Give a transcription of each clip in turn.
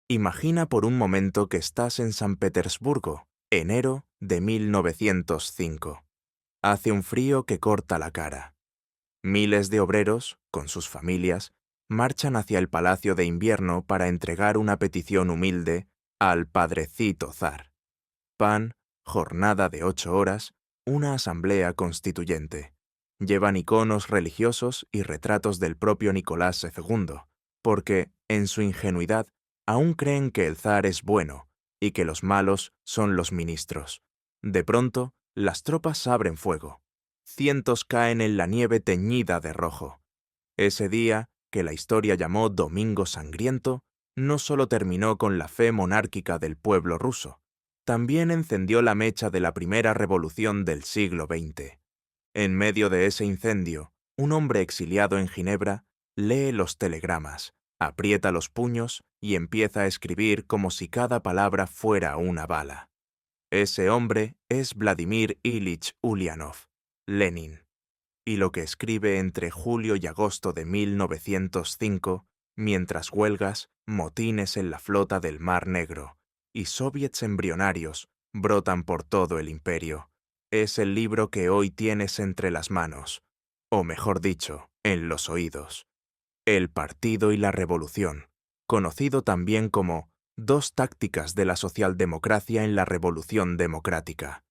Imagina por un momento que estás en San Petersburgo, enero de 1905. Hace un frío que corta la cara. Miles de obreros, con sus familias, marchan hacia el Palacio de Invierno para entregar una petición humilde al padrecito zar. Pan, jornada de 8 horas, una asamblea constituyente. Llevan iconos religiosos y retratos del propio Nicolás II, porque, en su ingenuidad, aún creen que el zar es bueno y que los malos son los ministros. De pronto, las tropas abren fuego. Cientos caen en la nieve teñida de rojo. Ese día, que la historia llamó Domingo Sangriento, no solo terminó con la fe monárquica del pueblo ruso, también encendió la mecha de la primera revolución del siglo XX. En medio de ese incendio, un hombre exiliado en Ginebra lee los telegramas, aprieta los puños y empieza a escribir como si cada palabra fuera una bala. Ese hombre es Vladimir Ilich Ulyanov, Lenin. Y lo que escribe entre julio y agosto de 1905, mientras huelgas, motines en la flota del Mar Negro y soviets embrionarios brotan por todo el imperio, es el libro que hoy tienes entre las manos, o mejor dicho, en los oídos. El Partido y la Revolución, conocido también como Dos tácticas de la socialdemocracia en la Revolución Democrática.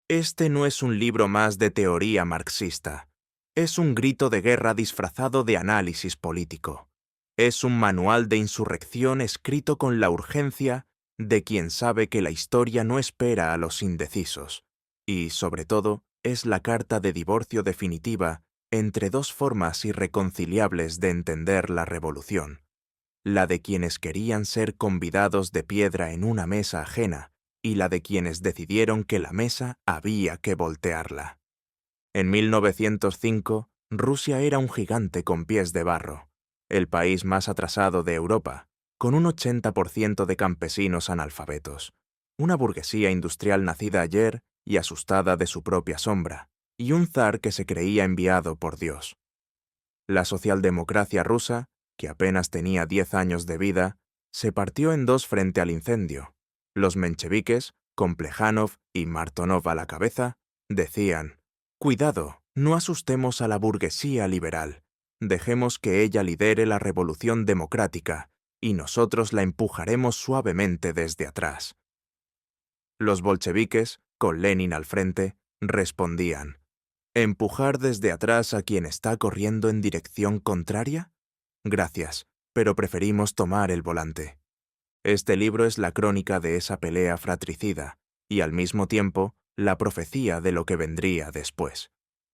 Este no es un libro más de teoría marxista. Es un grito de guerra disfrazado de análisis político. Es un manual de insurrección escrito con la urgencia de quien sabe que la historia no espera a los indecisos. Y, sobre todo, es la carta de divorcio definitiva entre dos formas irreconciliables de entender la revolución. La de quienes querían ser convidados de piedra en una mesa ajena, y la de quienes decidieron que la mesa había que voltearla. En 1905, Rusia era un gigante con pies de barro, el país más atrasado de Europa, con un 80% de campesinos analfabetos, una burguesía industrial nacida ayer y asustada de su propia sombra, y un zar que se creía enviado por Dios. La socialdemocracia rusa, que apenas tenía 10 años de vida, se partió en dos frente al incendio. Los mencheviques, con Plejánov y Martonov a la cabeza, decían: «Cuidado, no asustemos a la burguesía liberal. Dejemos que ella lidere la revolución democrática y nosotros la empujaremos suavemente desde atrás». Los bolcheviques, con Lenin al frente, respondían: ¿empujar desde atrás a quien está corriendo en dirección contraria? Gracias, pero preferimos tomar el volante. Este libro es la crónica de esa pelea fratricida y, al mismo tiempo, la profecía de lo que vendría después.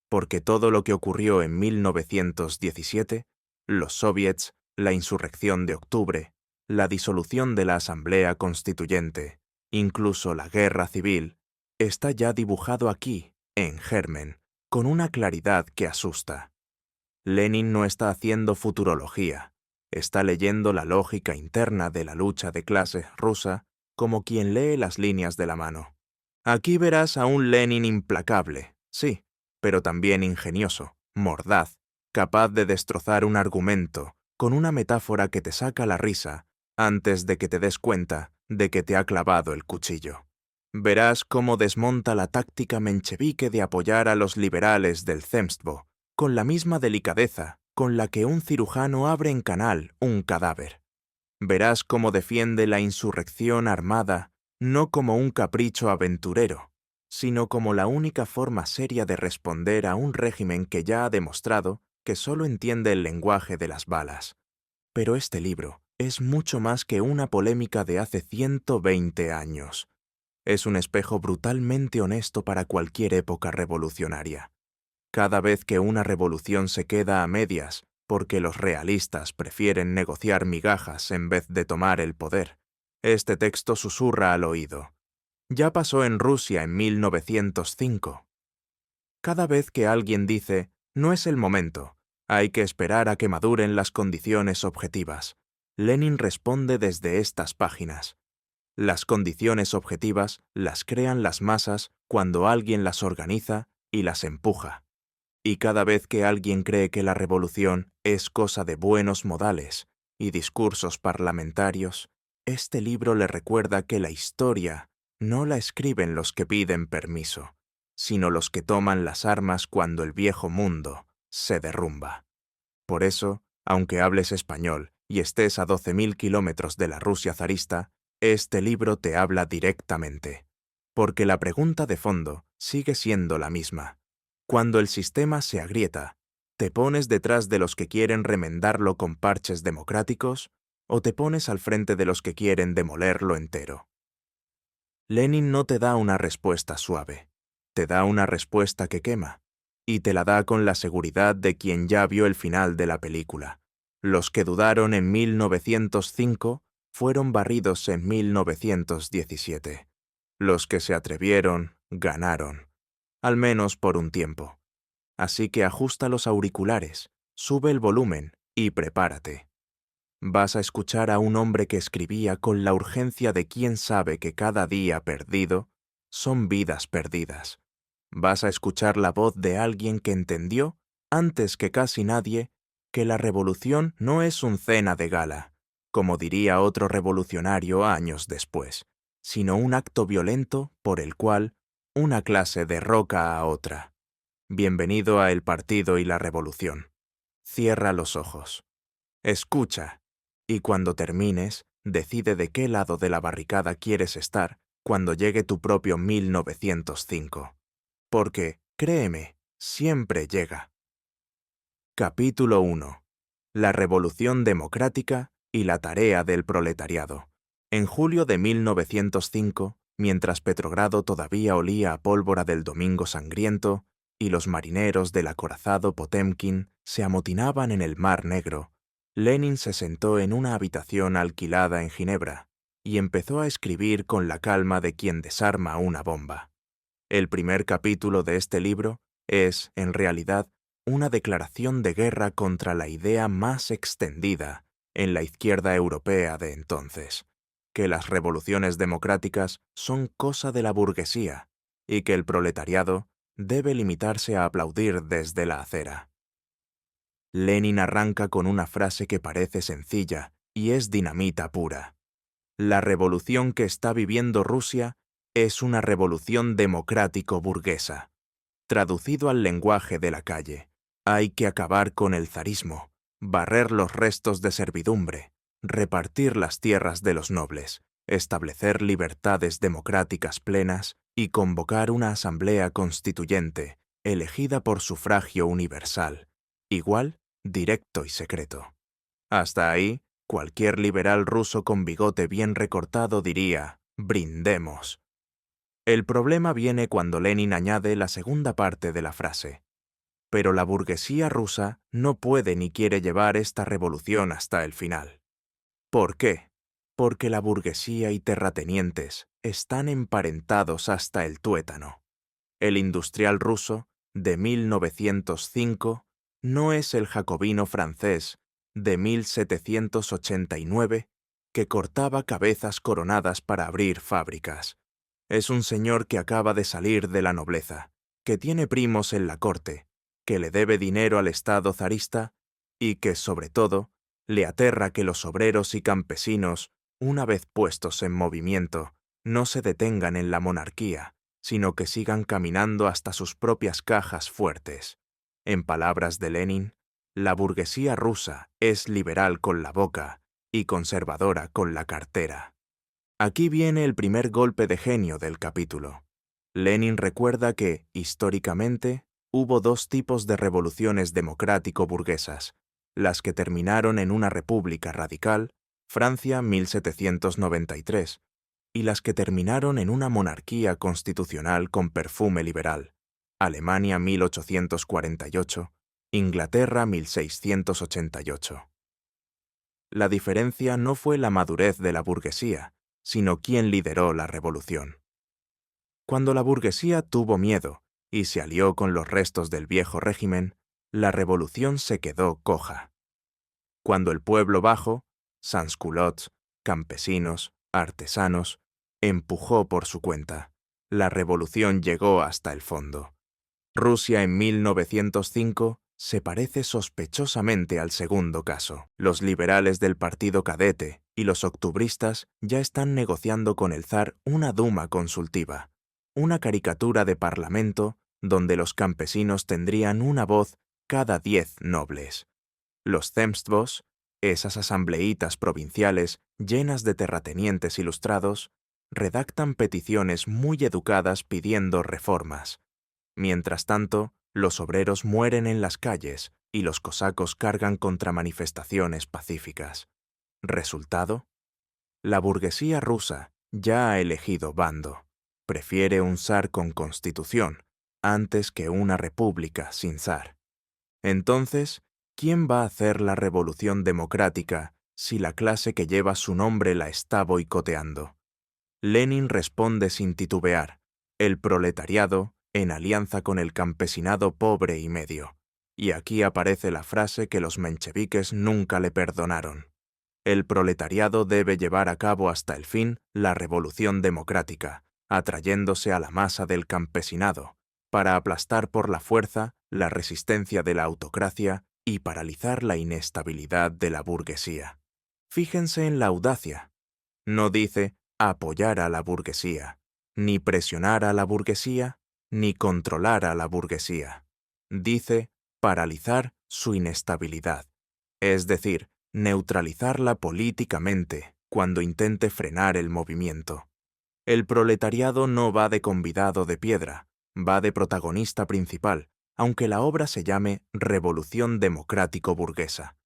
Porque todo lo que ocurrió en 1917, los soviets, la insurrección de octubre, la disolución de la Asamblea Constituyente, incluso la guerra civil, está ya dibujado aquí, en germen, con una claridad que asusta. Lenin no está haciendo futurología, está leyendo la lógica interna de la lucha de clases rusa como quien lee las líneas de la mano. Aquí verás a un Lenin implacable, sí, pero también ingenioso, mordaz, capaz de destrozar un argumento con una metáfora que te saca la risa antes de que te des cuenta de que te ha clavado el cuchillo. Verás cómo desmonta la táctica menchevique de apoyar a los liberales del Zemstvo, con la misma delicadeza con la que un cirujano abre en canal un cadáver. Verás cómo defiende la insurrección armada no como un capricho aventurero, sino como la única forma seria de responder a un régimen que ya ha demostrado que solo entiende el lenguaje de las balas. Pero este libro es mucho más que una polémica de hace 120 años. Es un espejo brutalmente honesto para cualquier época revolucionaria. Cada vez que una revolución se queda a medias porque los realistas prefieren negociar migajas en vez de tomar el poder, este texto susurra al oído: ya pasó en Rusia en 1905. Cada vez que alguien dice, no es el momento, hay que esperar a que maduren las condiciones objetivas, Lenin responde desde estas páginas: las condiciones objetivas las crean las masas cuando alguien las organiza y las empuja. Y cada vez que alguien cree que la revolución es cosa de buenos modales y discursos parlamentarios, este libro le recuerda que la historia no la escriben los que piden permiso, sino los que toman las armas cuando el viejo mundo se derrumba. Por eso, aunque hables español y estés a 12.000 kilómetros de la Rusia zarista, este libro te habla directamente, porque la pregunta de fondo sigue siendo la misma. Cuando el sistema se agrieta, ¿te pones detrás de los que quieren remendarlo con parches democráticos o te pones al frente de los que quieren demolerlo entero? Lenin no te da una respuesta suave, te da una respuesta que quema, y te la da con la seguridad de quien ya vio el final de la película. Los que dudaron en 1905 fueron barridos en 1917. Los que se atrevieron, ganaron, al menos por un tiempo. Así que ajusta los auriculares, sube el volumen y prepárate. Vas a escuchar a un hombre que escribía con la urgencia de quien sabe que cada día perdido son vidas perdidas. Vas a escuchar la voz de alguien que entendió, antes que casi nadie, que la revolución no es un cena de gala, como diría otro revolucionario años después, sino un acto violento por el cual una clase derroca a otra. Bienvenido a El Partido y la Revolución. Cierra los ojos. Escucha. Y cuando termines, decide de qué lado de la barricada quieres estar cuando llegue tu propio 1905. Porque, créeme, siempre llega. Capítulo 1. La Revolución Democrática y la tarea del proletariado. En julio de 1905, mientras Petrogrado todavía olía a pólvora del Domingo Sangriento y los marineros del acorazado Potemkin se amotinaban en el Mar Negro, Lenin se sentó en una habitación alquilada en Ginebra y empezó a escribir con la calma de quien desarma una bomba. El primer capítulo de este libro es, en realidad, una declaración de guerra contra la idea más extendida en la izquierda europea de entonces, que las revoluciones democráticas son cosa de la burguesía y que el proletariado debe limitarse a aplaudir desde la acera. Lenin arranca con una frase que parece sencilla y es dinamita pura. La revolución que está viviendo Rusia es una revolución democrático-burguesa. Traducido al lenguaje de la calle, hay que acabar con el zarismo, barrer los restos de servidumbre, repartir las tierras de los nobles, establecer libertades democráticas plenas y convocar una asamblea constituyente elegida por sufragio universal, igual, directo y secreto. Hasta ahí, cualquier liberal ruso con bigote bien recortado diría, brindemos. El problema viene cuando Lenin añade la segunda parte de la frase. Pero la burguesía rusa no puede ni quiere llevar esta revolución hasta el final. ¿Por qué? Porque la burguesía y terratenientes están emparentados hasta el tuétano. El industrial ruso, de 1905, no es el jacobino francés, de 1789, que cortaba cabezas coronadas para abrir fábricas. Es un señor que acaba de salir de la nobleza, que tiene primos en la corte, que le debe dinero al Estado zarista y que, sobre todo, le aterra que los obreros y campesinos, una vez puestos en movimiento, no se detengan en la monarquía, sino que sigan caminando hasta sus propias cajas fuertes. En palabras de Lenin, la burguesía rusa es liberal con la boca y conservadora con la cartera. Aquí viene el primer golpe de genio del capítulo. Lenin recuerda que, históricamente, hubo dos tipos de revoluciones democrático-burguesas, las que terminaron en una república radical, Francia 1793, y las que terminaron en una monarquía constitucional con perfume liberal, Alemania 1848, Inglaterra 1688. La diferencia no fue la madurez de la burguesía, sino quién lideró la revolución. Cuando la burguesía tuvo miedo y se alió con los restos del viejo régimen, la revolución se quedó coja. Cuando el pueblo bajo, sansculottes, campesinos, artesanos, empujó por su cuenta, la revolución llegó hasta el fondo. Rusia en 1905 se parece sospechosamente al segundo caso. Los liberales del partido cadete y los octubristas ya están negociando con el zar una Duma consultiva, una caricatura de parlamento donde los campesinos tendrían una voz cada 10 nobles. Los Zemstvos, esas asambleitas provinciales llenas de terratenientes ilustrados, redactan peticiones muy educadas pidiendo reformas. Mientras tanto, los obreros mueren en las calles y los cosacos cargan contra manifestaciones pacíficas. ¿Resultado? La burguesía rusa ya ha elegido bando. Prefiere un zar con constitución antes que una república sin zar. Entonces, ¿quién va a hacer la revolución democrática si la clase que lleva su nombre la está boicoteando? Lenin responde sin titubear: el proletariado en alianza con el campesinado pobre y medio. Y aquí aparece la frase que los mencheviques nunca le perdonaron. El proletariado debe llevar a cabo hasta el fin la revolución democrática, atrayéndose a la masa del campesinado, para aplastar por la fuerza la resistencia de la autocracia y paralizar la inestabilidad de la burguesía. Fíjense en la audacia. No dice apoyar a la burguesía, ni presionar a la burguesía, ni controlar a la burguesía. Dice paralizar su inestabilidad, es decir, neutralizarla políticamente cuando intente frenar el movimiento. El proletariado no va de convidado de piedra, va de protagonista principal, aunque la obra se llame Revolución Democrático-Burguesa.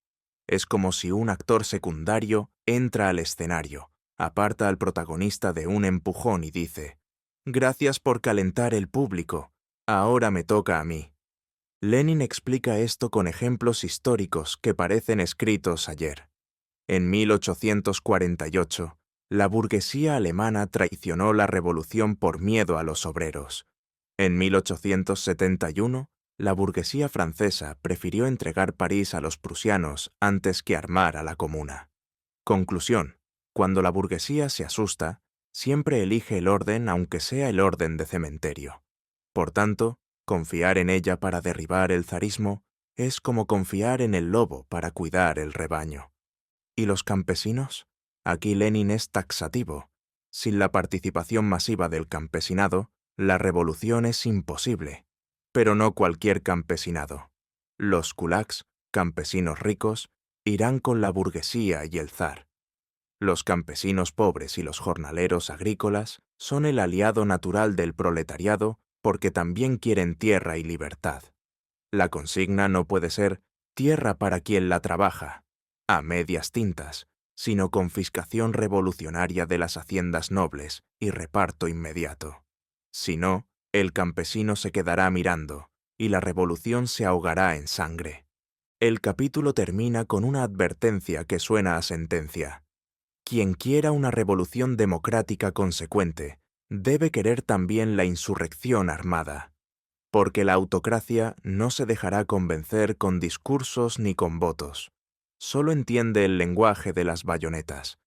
Es como si un actor secundario entra al escenario, aparta al protagonista de un empujón y dice: «Gracias por calentar el público, ahora me toca a mí». Lenin explica esto con ejemplos históricos que parecen escritos ayer. En 1848, la burguesía alemana traicionó la revolución por miedo a los obreros. En 1871, la burguesía francesa prefirió entregar París a los prusianos antes que armar a la Comuna. Conclusión: cuando la burguesía se asusta, siempre elige el orden aunque sea el orden de cementerio. Por tanto, confiar en ella para derribar el zarismo es como confiar en el lobo para cuidar el rebaño. ¿Y los campesinos? Aquí Lenin es taxativo. Sin la participación masiva del campesinado, la revolución es imposible. Pero no cualquier campesinado. Los kulaks, campesinos ricos, irán con la burguesía y el zar. Los campesinos pobres y los jornaleros agrícolas son el aliado natural del proletariado porque también quieren tierra y libertad. La consigna no puede ser tierra para quien la trabaja, a medias tintas, sino confiscación revolucionaria de las haciendas nobles y reparto inmediato. Si no, el campesino se quedará mirando y la revolución se ahogará en sangre. El capítulo termina con una advertencia que suena a sentencia. Quien quiera una revolución democrática consecuente debe querer también la insurrección armada, porque la autocracia no se dejará convencer con discursos ni con votos. Solo entiende el lenguaje de las bayonetas.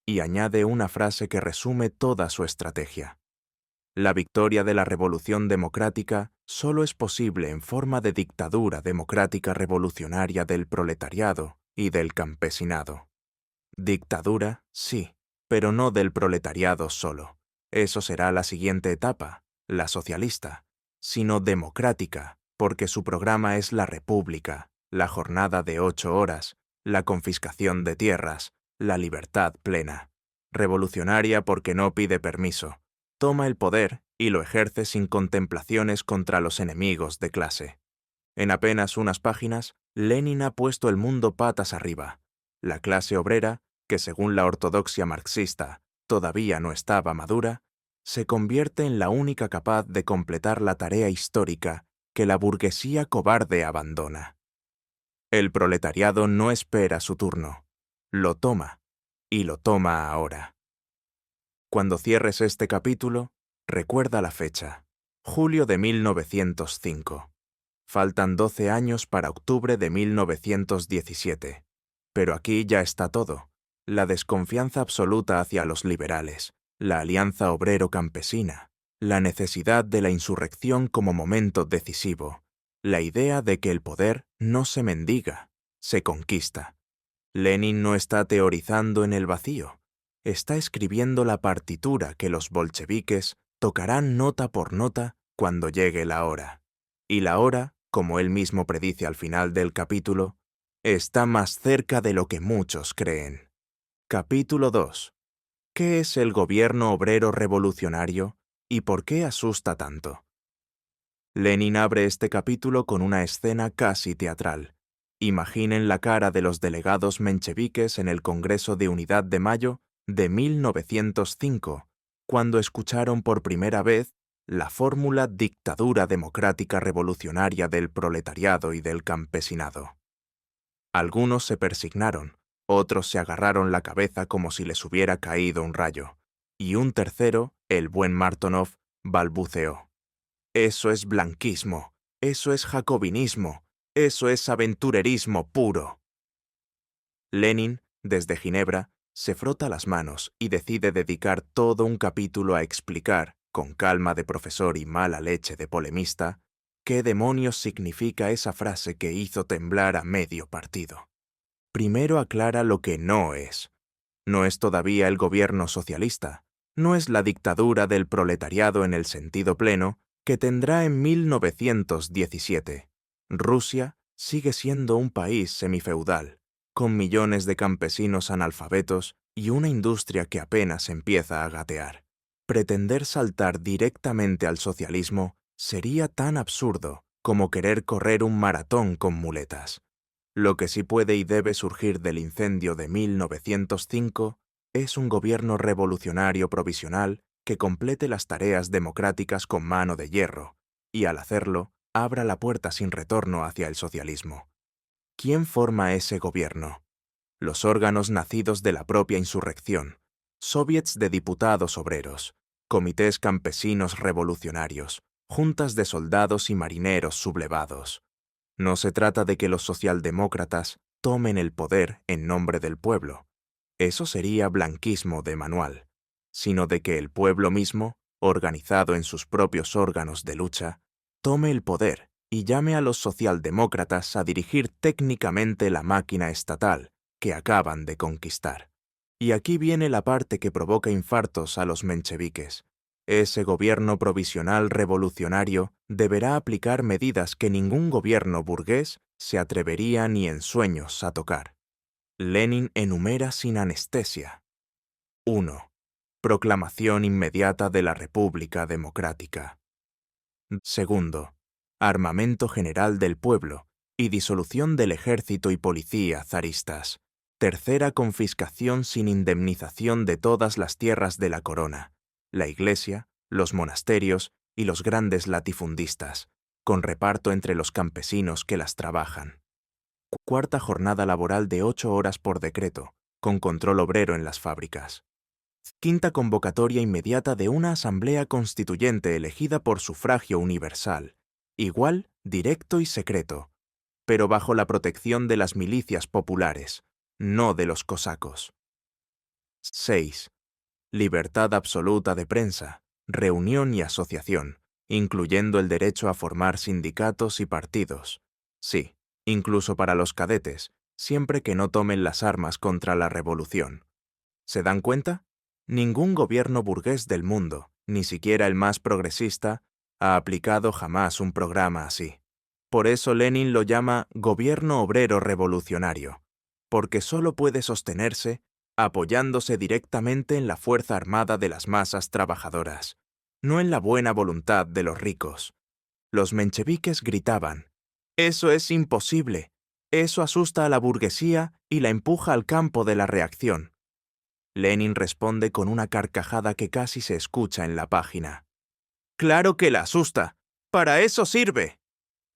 Y añade una frase que resume toda su estrategia. La victoria de la revolución democrática solo es posible en forma de dictadura democrática revolucionaria del proletariado y del campesinado. Dictadura, sí, pero no del proletariado solo. Eso será la siguiente etapa, la socialista, sino democrática, porque su programa es la república, la jornada de 8 horas, la confiscación de tierras, la libertad plena. Revolucionaria porque no pide permiso, toma el poder y lo ejerce sin contemplaciones contra los enemigos de clase. En apenas unas páginas, Lenin ha puesto el mundo patas arriba. La clase obrera, que según la ortodoxia marxista todavía no estaba madura, se convierte en la única capaz de completar la tarea histórica que la burguesía cobarde abandona. El proletariado no espera su turno, lo toma, y lo toma ahora. Cuando cierres este capítulo, recuerda la fecha, julio de 1905. Faltan 12 años para octubre de 1917. Pero aquí ya está todo. La desconfianza absoluta hacia los liberales, la alianza obrero-campesina, la necesidad de la insurrección como momento decisivo, la idea de que el poder no se mendiga, se conquista. Lenin no está teorizando en el vacío, está escribiendo la partitura que los bolcheviques tocarán nota por nota cuando llegue la hora. Y la hora, como él mismo predice al final del capítulo, está más cerca de lo que muchos creen. Capítulo 2. ¿Qué es el gobierno obrero revolucionario y por qué asusta tanto? Lenin abre este capítulo con una escena casi teatral. Imaginen la cara de los delegados mencheviques en el Congreso de Unidad de Mayo de 1905, cuando escucharon por primera vez la fórmula dictadura democrática revolucionaria del proletariado y del campesinado. Algunos se persignaron, otros se agarraron la cabeza como si les hubiera caído un rayo, y un tercero, el buen Martonov, balbuceó: «Eso es blanquismo, eso es jacobinismo, eso es aventurerismo puro». Lenin, desde Ginebra, se frota las manos y decide dedicar todo un capítulo a explicar, con calma de profesor y mala leche de polemista, qué demonios significa esa frase que hizo temblar a medio partido. Primero aclara lo que no es. No es todavía el gobierno socialista, no es la dictadura del proletariado en el sentido pleno que tendrá en 1917. Rusia sigue siendo un país semifeudal, con millones de campesinos analfabetos y una industria que apenas empieza a gatear. Pretender saltar directamente al socialismo sería tan absurdo como querer correr un maratón con muletas. Lo que sí puede y debe surgir del incendio de 1905 es un gobierno revolucionario provisional que complete las tareas democráticas con mano de hierro y, al hacerlo, abra la puerta sin retorno hacia el socialismo. ¿Quién forma ese gobierno? Los órganos nacidos de la propia insurrección, soviets de diputados obreros, comités campesinos revolucionarios, juntas de soldados y marineros sublevados. No se trata de que los socialdemócratas tomen el poder en nombre del pueblo. Eso sería blanquismo de manual, sino de que el pueblo mismo, organizado en sus propios órganos de lucha, tome el poder y llame a los socialdemócratas a dirigir técnicamente la máquina estatal que acaban de conquistar. Y aquí viene la parte que provoca infartos a los mencheviques. Ese gobierno provisional revolucionario deberá aplicar medidas que ningún gobierno burgués se atrevería ni en sueños a tocar. Lenin enumera sin anestesia. 1. Proclamación inmediata de la República Democrática. 2. Armamento general del pueblo y disolución del ejército y policía zaristas. 3. Confiscación sin indemnización de todas las tierras de la corona, la iglesia, los monasterios y los grandes latifundistas, con reparto entre los campesinos que las trabajan. 4. Jornada laboral de 8 horas por decreto, con control obrero en las fábricas. 5. Convocatoria inmediata de una asamblea constituyente elegida por sufragio universal, igual, directo y secreto, pero bajo la protección de las milicias populares, no de los cosacos. 6. Libertad absoluta de prensa, reunión y asociación, incluyendo el derecho a formar sindicatos y partidos. Sí, incluso para los cadetes, siempre que no tomen las armas contra la revolución. ¿Se dan cuenta? Ningún gobierno burgués del mundo, ni siquiera el más progresista, ha aplicado jamás un programa así. Por eso Lenin lo llama gobierno obrero revolucionario, porque solo puede sostenerse apoyándose directamente en la fuerza armada de las masas trabajadoras, no en la buena voluntad de los ricos. Los mencheviques gritaban: «¡Eso es imposible! Eso asusta a la burguesía y la empuja al campo de la reacción». Lenin responde con una carcajada que casi se escucha en la página. «¡Claro que la asusta! ¡Para eso sirve!».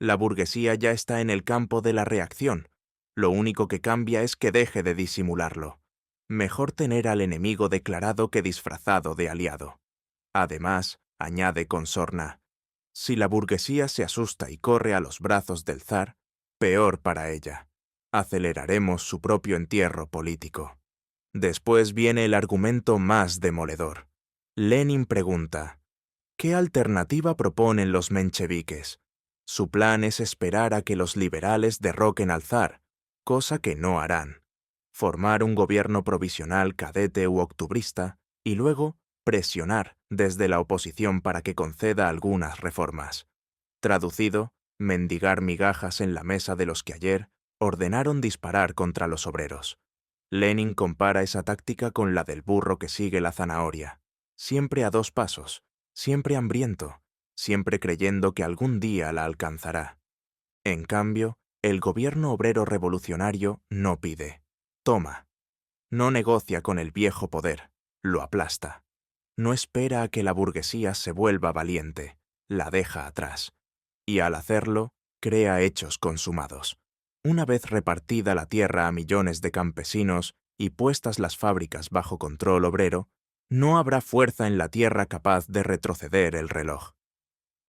La burguesía ya está en el campo de la reacción. Lo único que cambia es que deje de disimularlo. Mejor tener al enemigo declarado que disfrazado de aliado. Además, añade con sorna, si la burguesía se asusta y corre a los brazos del zar, peor para ella. Aceleraremos su propio entierro político. Después viene el argumento más demoledor. Lenin pregunta: ¿qué alternativa proponen los mencheviques? Su plan es esperar a que los liberales derroquen al zar, cosa que no harán. formar un gobierno provisional cadete u octubrista y luego presionar desde la oposición para que conceda algunas reformas. Traducido, mendigar migajas en la mesa de los que ayer ordenaron disparar contra los obreros. Lenin compara esa táctica con la del burro que sigue la zanahoria, siempre a 2 pasos, siempre hambriento, siempre creyendo que algún día la alcanzará. En cambio, el gobierno obrero revolucionario no pide, toma. No negocia con el viejo poder, lo aplasta. No espera a que la burguesía se vuelva valiente, la deja atrás. Y al hacerlo, crea hechos consumados. Una vez repartida la tierra a millones de campesinos y puestas las fábricas bajo control obrero, no habrá fuerza en la tierra capaz de retroceder el reloj.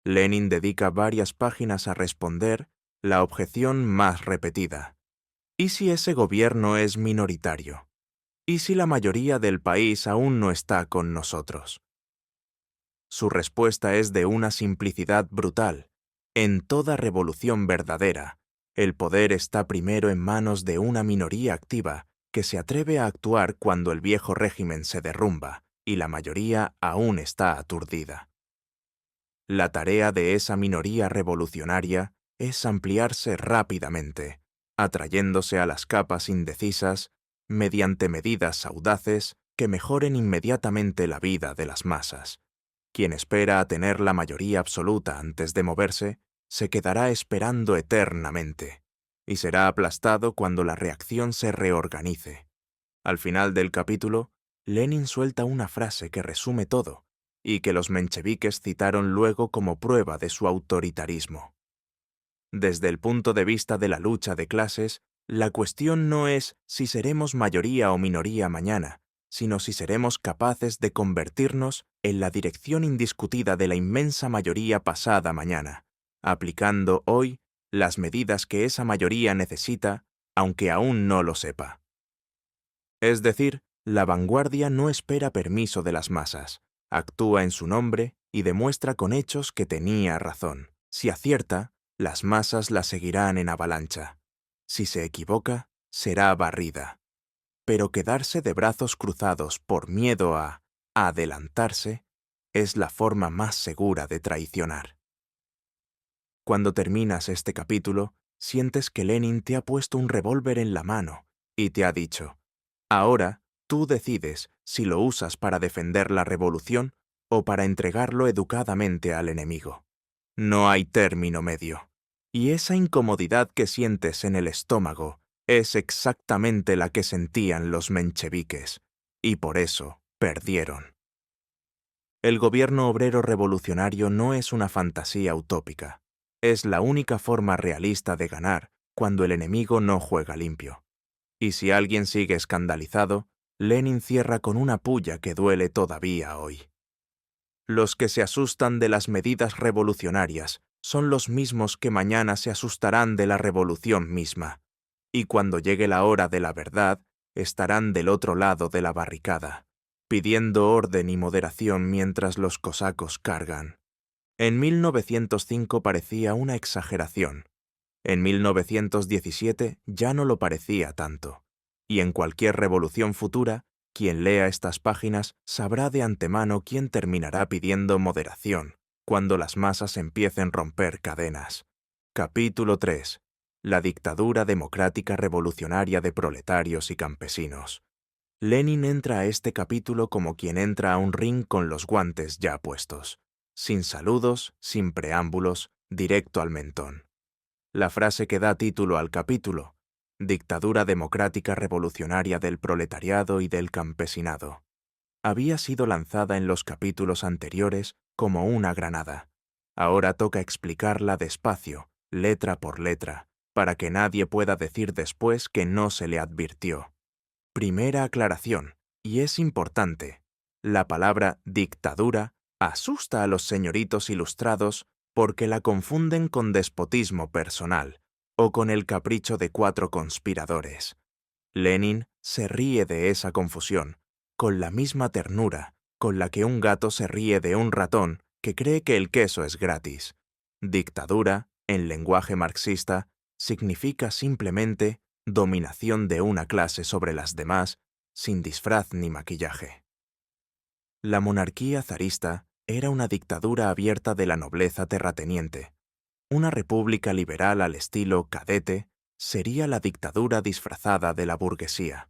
Lenin dedica varias páginas a responder la objeción más repetida. ¿Y si ese gobierno es minoritario? ¿Y si la mayoría del país aún no está con nosotros? Su respuesta es de una simplicidad brutal. En toda revolución verdadera, el poder está primero en manos de una minoría activa que se atreve a actuar cuando el viejo régimen se derrumba y la mayoría aún está aturdida. La tarea de esa minoría revolucionaria es ampliarse rápidamente, atrayéndose a las capas indecisas mediante medidas audaces que mejoren inmediatamente la vida de las masas. Quien espera a tener la mayoría absoluta antes de moverse, se quedará esperando eternamente, y será aplastado cuando la reacción se reorganice. Al final del capítulo, Lenin suelta una frase que resume todo, y que los mencheviques citaron luego como prueba de su autoritarismo. Desde el punto de vista de la lucha de clases, la cuestión no es si seremos mayoría o minoría mañana, sino si seremos capaces de convertirnos en la dirección indiscutida de la inmensa mayoría pasada mañana, aplicando hoy las medidas que esa mayoría necesita, aunque aún no lo sepa. Es decir, la vanguardia no espera permiso de las masas, actúa en su nombre y demuestra con hechos que tenía razón. Si acierta, las masas la seguirán en avalancha. Si se equivoca, será barrida. Pero quedarse de brazos cruzados por miedo a adelantarse es la forma más segura de traicionar. Cuando terminas este capítulo, sientes que Lenin te ha puesto un revólver en la mano y te ha dicho: ahora tú decides si lo usas para defender la revolución o para entregarlo educadamente al enemigo. No hay término medio. Y esa incomodidad que sientes en el estómago es exactamente la que sentían los mencheviques, y por eso perdieron. El gobierno obrero revolucionario no es una fantasía utópica. Es la única forma realista de ganar cuando el enemigo no juega limpio. Y si alguien sigue escandalizado, Lenin cierra con una pulla que duele todavía hoy. Los que se asustan de las medidas revolucionarias son los mismos que mañana se asustarán de la revolución misma, y cuando llegue la hora de la verdad, estarán del otro lado de la barricada, pidiendo orden y moderación mientras los cosacos cargan. En 1905 parecía una exageración. En 1917 ya no lo parecía tanto. Y en cualquier revolución futura, quien lea estas páginas sabrá de antemano quién terminará pidiendo moderación cuando las masas empiecen a romper cadenas. Capítulo 3. La dictadura democrática revolucionaria de proletarios y campesinos. Lenin entra a este capítulo como quien entra a un ring con los guantes ya puestos, sin saludos, sin preámbulos, directo al mentón. La frase que da título al capítulo: Dictadura democrática revolucionaria del proletariado y del campesinado, había sido lanzada en los capítulos anteriores como una granada. Ahora toca explicarla despacio, letra por letra, para que nadie pueda decir después que no se le advirtió. Primera aclaración, y es importante: la palabra dictadura asusta a los señoritos ilustrados porque la confunden con despotismo personal o con el capricho de 4 conspiradores. Lenin se ríe de esa confusión, con la misma ternura con la que un gato se ríe de un ratón que cree que el queso es gratis. Dictadura, en lenguaje marxista, significa simplemente dominación de una clase sobre las demás, sin disfraz ni maquillaje. La monarquía zarista era una dictadura abierta de la nobleza terrateniente. Una república liberal al estilo cadete sería la dictadura disfrazada de la burguesía.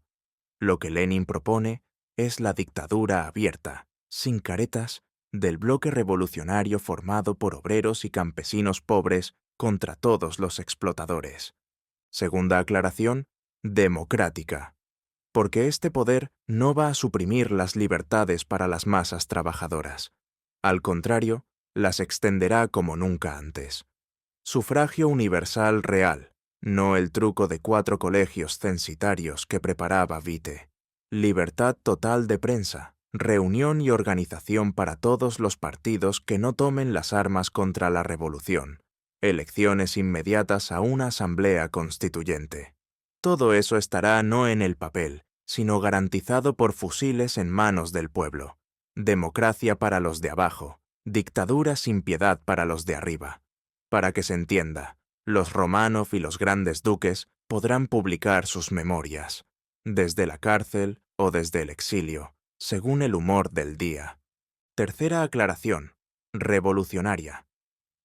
Lo que Lenin propone es la dictadura abierta, sin caretas, del bloque revolucionario formado por obreros y campesinos pobres contra todos los explotadores. Segunda aclaración, democrática, porque este poder no va a suprimir las libertades para las masas trabajadoras. Al contrario, las extenderá como nunca antes. Sufragio universal real, no el truco de 4 colegios censitarios que preparaba Witte. Libertad total de prensa, reunión y organización para todos los partidos que no tomen las armas contra la revolución, elecciones inmediatas a una asamblea constituyente. Todo eso estará no en el papel, sino garantizado por fusiles en manos del pueblo. Democracia para los de abajo, dictadura sin piedad para los de arriba. Para que se entienda, los Románov y los grandes duques podrán publicar sus memorias, desde la cárcel o desde el exilio, según el humor del día. Tercera aclaración, revolucionaria,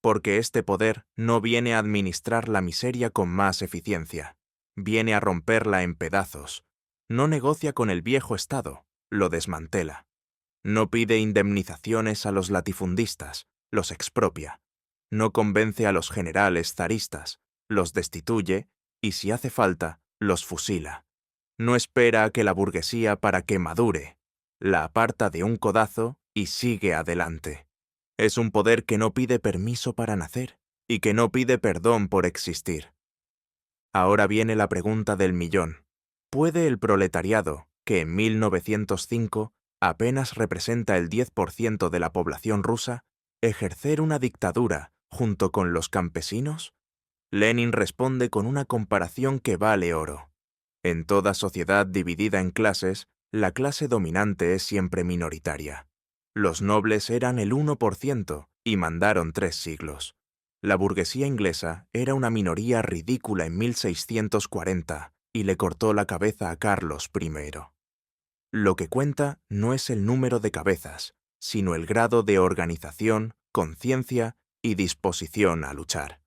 porque este poder no viene a administrar la miseria con más eficiencia, viene a romperla en pedazos, no negocia con el viejo Estado, lo desmantela, no pide indemnizaciones a los latifundistas, los expropia, no convence a los generales zaristas, los destituye y, si hace falta, los fusila. No espera a que la burguesía para que madure, la aparta de un codazo y sigue adelante. Es un poder que no pide permiso para nacer y que no pide perdón por existir. Ahora viene la pregunta del millón. ¿Puede el proletariado, que en 1905 apenas representa el 10% de la población rusa, ejercer una dictadura junto con los campesinos? Lenin responde con una comparación que vale oro. En toda sociedad dividida en clases, la clase dominante es siempre minoritaria. Los nobles eran el 1% y mandaron 3 siglos. La burguesía inglesa era una minoría ridícula en 1640 y le cortó la cabeza a Carlos I. Lo que cuenta no es el número de cabezas, sino el grado de organización, conciencia y disposición a luchar.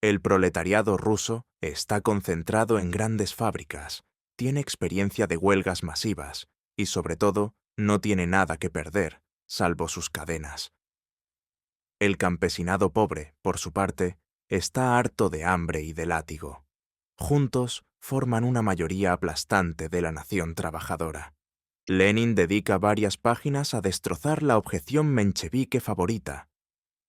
El proletariado ruso está concentrado en grandes fábricas, tiene experiencia de huelgas masivas y, sobre todo, no tiene nada que perder, salvo sus cadenas. El campesinado pobre, por su parte, está harto de hambre y de látigo. Juntos forman una mayoría aplastante de la nación trabajadora. Lenin dedica varias páginas a destrozar la objeción menchevique favorita.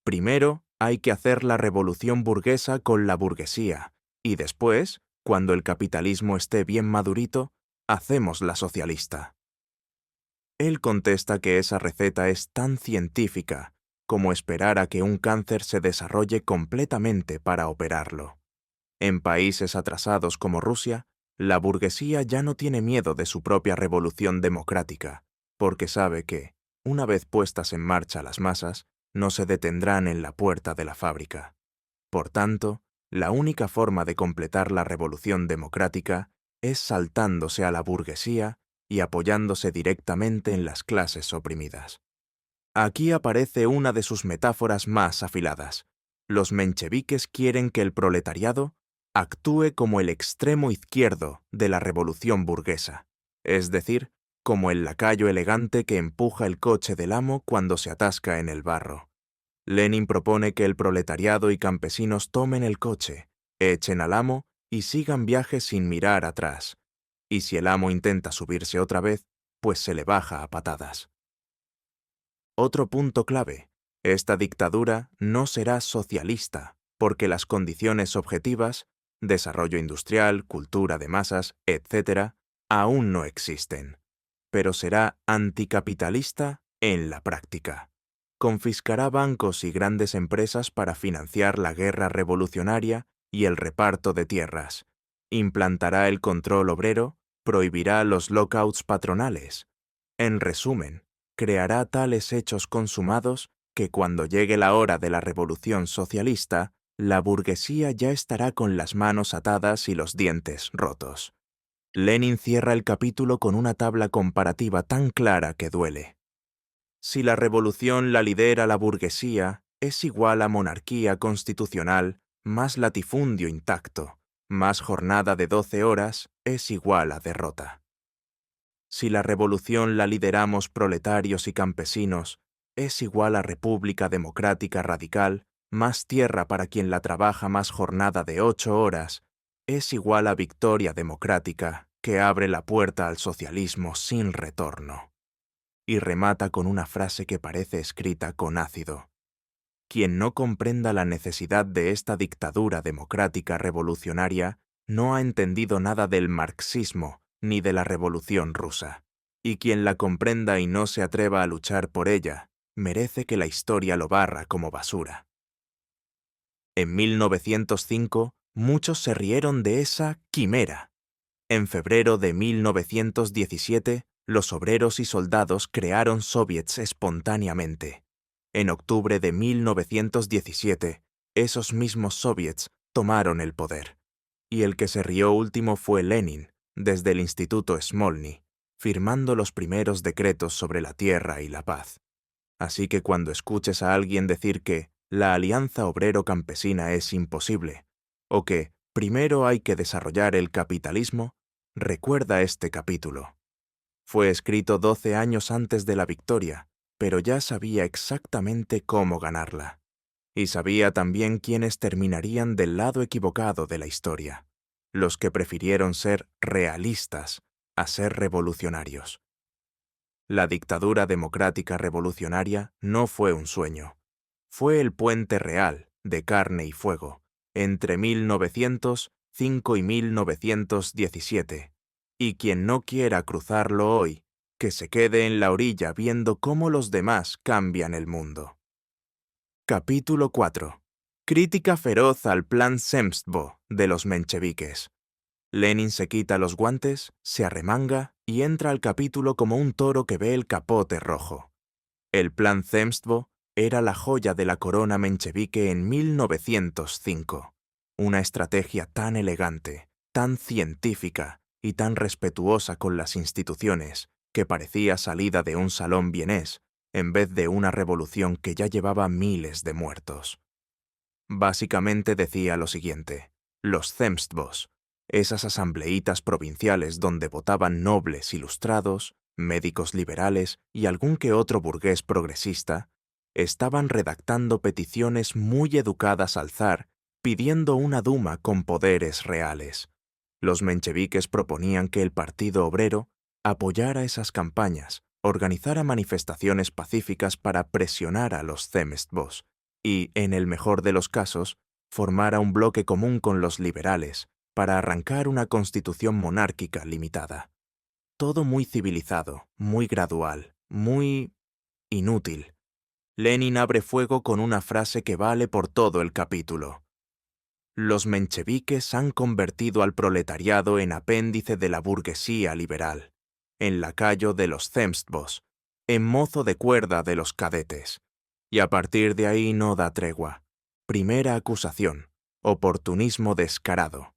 Primero, hay que hacer la revolución burguesa con la burguesía, y después, cuando el capitalismo esté bien madurito, hacemos la socialista. Él contesta que esa receta es tan científica como esperar a que un cáncer se desarrolle completamente para operarlo. En países atrasados como Rusia, la burguesía ya no tiene miedo de su propia revolución democrática, porque sabe que, una vez puestas en marcha las masas, no se detendrán en la puerta de la fábrica. Por tanto, la única forma de completar la revolución democrática es saltándose a la burguesía y apoyándose directamente en las clases oprimidas. Aquí aparece una de sus metáforas más afiladas. Los mencheviques quieren que el proletariado actúe como el extremo izquierdo de la revolución burguesa, es decir, como el lacayo elegante que empuja el coche del amo cuando se atasca en el barro. Lenin propone que el proletariado y campesinos tomen el coche, echen al amo y sigan viaje sin mirar atrás. Y si el amo intenta subirse otra vez, pues se le baja a patadas. Otro punto clave: esta dictadura no será socialista, porque las condiciones objetivas, desarrollo industrial, cultura de masas, etc., aún no existen. Pero será anticapitalista en la práctica. Confiscará bancos y grandes empresas para financiar la guerra revolucionaria y el reparto de tierras. Implantará el control obrero, prohibirá los lockouts patronales. En resumen, creará tales hechos consumados que cuando llegue la hora de la revolución socialista, La burguesía ya estará con las manos atadas y los dientes rotos. Lenin cierra el capítulo con una tabla comparativa tan clara que duele. Si la revolución la lidera la burguesía, es igual a monarquía constitucional, más latifundio intacto, más jornada de 12 horas, es igual a derrota. Si la revolución la lideramos proletarios y campesinos, es igual a república democrática radical, más tierra para quien la trabaja, más jornada de 8 horas, es igual a victoria democrática que abre la puerta al socialismo sin retorno. Y remata con una frase que parece escrita con ácido. Quien no comprenda la necesidad de esta dictadura democrática revolucionaria no ha entendido nada del marxismo ni de la Revolución Rusa. Y quien la comprenda y no se atreva a luchar por ella, merece que la historia lo barra como basura. En 1905, muchos se rieron de esa quimera. En febrero de 1917, los obreros y soldados crearon soviets espontáneamente. En octubre de 1917, esos mismos soviets tomaron el poder. Y el que se rió último fue Lenin, desde el Instituto Smolny, firmando los primeros decretos sobre la tierra y la paz. Así que cuando escuches a alguien decir que la alianza obrero-campesina es imposible, o que primero hay que desarrollar el capitalismo, recuerda este capítulo. Fue escrito 12 años antes de la victoria, pero ya sabía exactamente cómo ganarla. Y sabía también quiénes terminarían del lado equivocado de la historia, los que prefirieron ser realistas a ser revolucionarios. La dictadura democrática revolucionaria no fue un sueño. Fue el puente real, de carne y fuego, entre 1905 y 1917. Y quien no quiera cruzarlo hoy, que se quede en la orilla viendo cómo los demás cambian el mundo. Capítulo 4. Crítica feroz al plan Zemstvo de los mencheviques. Lenin se quita los guantes, se arremanga y entra al capítulo como un toro que ve el capote rojo. El plan Zemstvo era la joya de la corona menchevique en 1905. Una estrategia tan elegante, tan científica y tan respetuosa con las instituciones que parecía salida de un salón vienés en vez de una revolución que ya llevaba miles de muertos. Básicamente decía lo siguiente: los Zemstvos, esas asambleitas provinciales donde votaban nobles ilustrados, médicos liberales y algún que otro burgués progresista, estaban redactando peticiones muy educadas al zar pidiendo una duma con poderes reales. Los mencheviques proponían que el Partido Obrero apoyara esas campañas, organizara manifestaciones pacíficas para presionar a los Zemstvos y, en el mejor de los casos, formara un bloque común con los liberales para arrancar una constitución monárquica limitada. Todo muy civilizado, muy gradual, muy inútil. Lenin abre fuego con una frase que vale por todo el capítulo. Los mencheviques han convertido al proletariado en apéndice de la burguesía liberal, en lacayo de los Zemstvos, en mozo de cuerda de los cadetes. Y a partir de ahí no da tregua. Primera acusación: oportunismo descarado.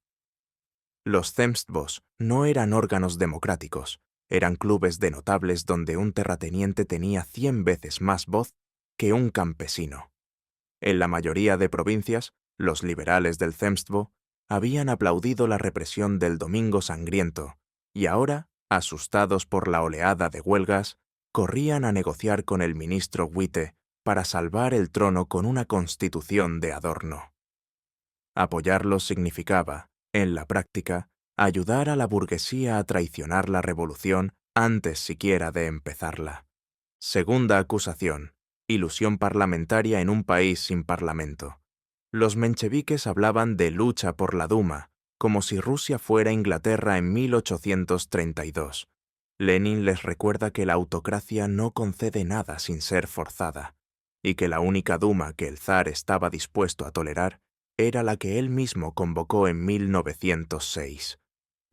Los Zemstvos no eran órganos democráticos, eran clubes de notables donde un terrateniente tenía 100 veces más voz que un campesino. En la mayoría de provincias, los liberales del Zemstvo habían aplaudido la represión del Domingo Sangriento y ahora, asustados por la oleada de huelgas, corrían a negociar con el ministro Witte para salvar el trono con una constitución de adorno. Apoyarlos significaba, en la práctica, ayudar a la burguesía a traicionar la revolución antes siquiera de empezarla. Segunda acusación: ilusión parlamentaria en un país sin parlamento. Los mencheviques hablaban de lucha por la Duma, como si Rusia fuera Inglaterra en 1832. Lenin les recuerda que la autocracia no concede nada sin ser forzada, y que la única Duma que el zar estaba dispuesto a tolerar era la que él mismo convocó en 1906.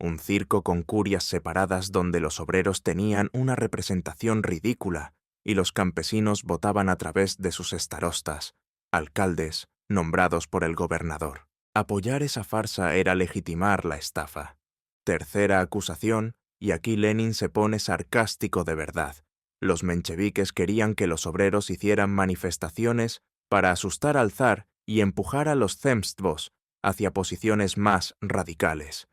Un circo con curias separadas donde los obreros tenían una representación ridícula y los campesinos votaban a través de sus starostas, alcaldes, nombrados por el gobernador. Apoyar esa farsa era legitimar la estafa. Tercera acusación, y aquí Lenin se pone sarcástico de verdad. Los mencheviques querían que los obreros hicieran manifestaciones para asustar al zar y empujar a los zemstvos hacia posiciones más radicales.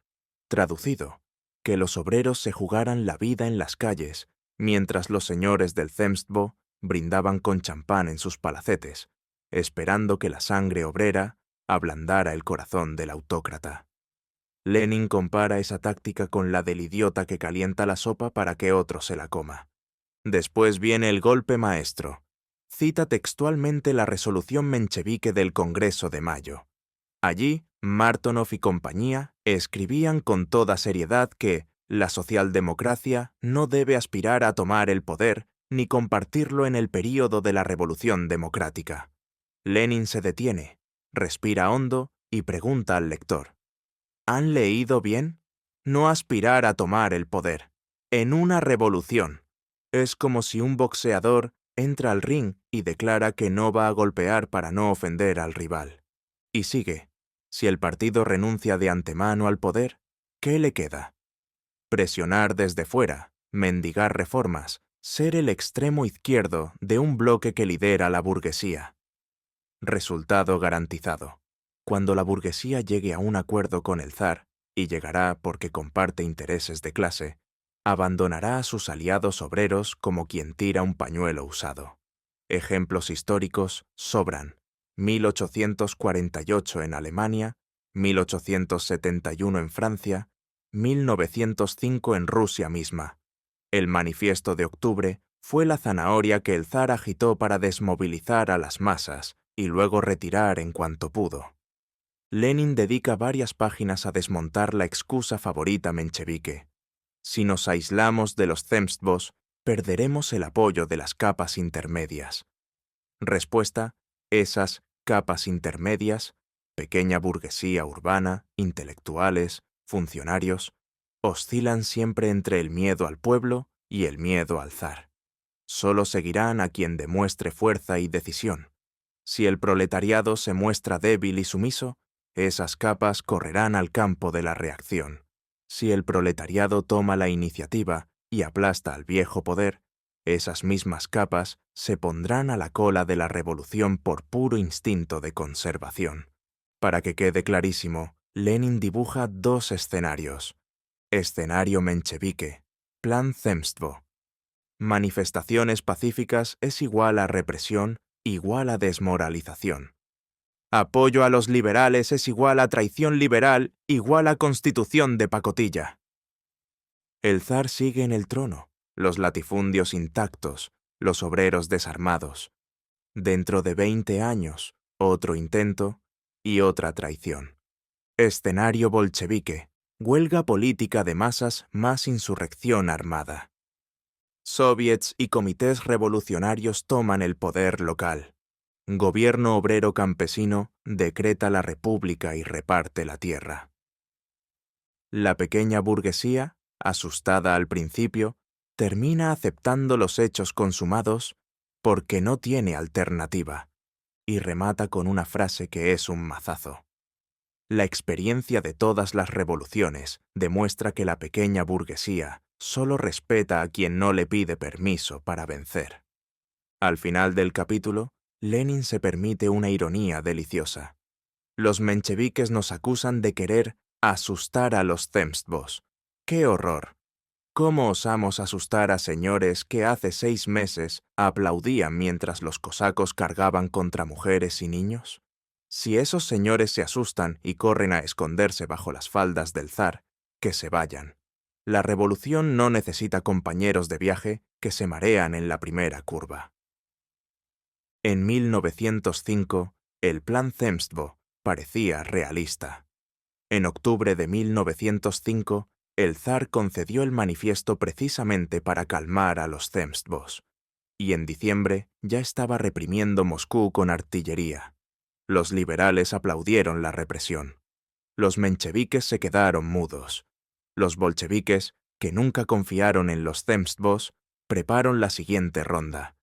Traducido, que los obreros se jugaran la vida en las calles, mientras los señores del zemstvo brindaban con champán en sus palacetes, esperando que la sangre obrera ablandara el corazón del autócrata. Lenin compara esa táctica con la del idiota que calienta la sopa para que otro se la coma. Después viene el golpe maestro. Cita textualmente la resolución menchevique del Congreso de Mayo. Allí, Mártonov y compañía escribían con toda seriedad que la socialdemocracia no debe aspirar a tomar el poder ni compartirlo en el período de la Revolución Democrática. Lenin se detiene, respira hondo y pregunta al lector: ¿han leído bien? No aspirar a tomar el poder. En una revolución. Es como si un boxeador entra al ring y declara que no va a golpear para no ofender al rival. Y sigue: si el partido renuncia de antemano al poder, ¿qué le queda? Presionar desde fuera, mendigar reformas, ser el extremo izquierdo de un bloque que lidera la burguesía. Resultado garantizado. Cuando la burguesía llegue a un acuerdo con el zar, y llegará porque comparte intereses de clase, abandonará a sus aliados obreros como quien tira un pañuelo usado. Ejemplos históricos sobran: 1848 en Alemania, 1871 en Francia, 1905 en Rusia misma. El Manifiesto de Octubre fue la zanahoria que el zar agitó para desmovilizar a las masas y luego retirar en cuanto pudo. Lenin dedica varias páginas a desmontar la excusa favorita menchevique. Si nos aislamos de los zemstvos, perderemos el apoyo de las capas intermedias. Respuesta: esas capas intermedias, pequeña burguesía urbana, intelectuales, funcionarios, oscilan siempre entre el miedo al pueblo y el miedo al zar. Solo seguirán a quien demuestre fuerza y decisión. Si el proletariado se muestra débil y sumiso, esas capas correrán al campo de la reacción. Si el proletariado toma la iniciativa y aplasta al viejo poder, esas mismas capas se pondrán a la cola de la revolución por puro instinto de conservación. Para que quede clarísimo, Lenin dibuja dos escenarios. Escenario menchevique, plan zemstvo. Manifestaciones pacíficas es igual a represión, igual a desmoralización. Apoyo a los liberales es igual a traición liberal, igual a constitución de pacotilla. El zar sigue en el trono, los latifundios intactos, los obreros desarmados. Dentro de 20 años, otro intento y otra traición. Escenario bolchevique, huelga política de masas más insurrección armada. Soviets y comités revolucionarios toman el poder local. Gobierno obrero campesino decreta la república y reparte la tierra. La pequeña burguesía, asustada al principio, termina aceptando los hechos consumados porque no tiene alternativa, y remata con una frase que es un mazazo. La experiencia de todas las revoluciones demuestra que la pequeña burguesía solo respeta a quien no le pide permiso para vencer. Al final del capítulo, Lenin se permite una ironía deliciosa. Los mencheviques nos acusan de querer asustar a los zemstvos. ¡Qué horror! ¿Cómo osamos asustar a señores que hace 6 meses aplaudían mientras los cosacos cargaban contra mujeres y niños? Si esos señores se asustan y corren a esconderse bajo las faldas del zar, que se vayan. La revolución no necesita compañeros de viaje que se marean en la primera curva. En 1905, el plan zemstvo parecía realista. En octubre de 1905, el zar concedió el manifiesto precisamente para calmar a los zemstvos, y en diciembre ya estaba reprimiendo Moscú con artillería. Los liberales aplaudieron la represión. Los mencheviques se quedaron mudos. Los bolcheviques, que nunca confiaron en los zemstvos, prepararon la siguiente ronda.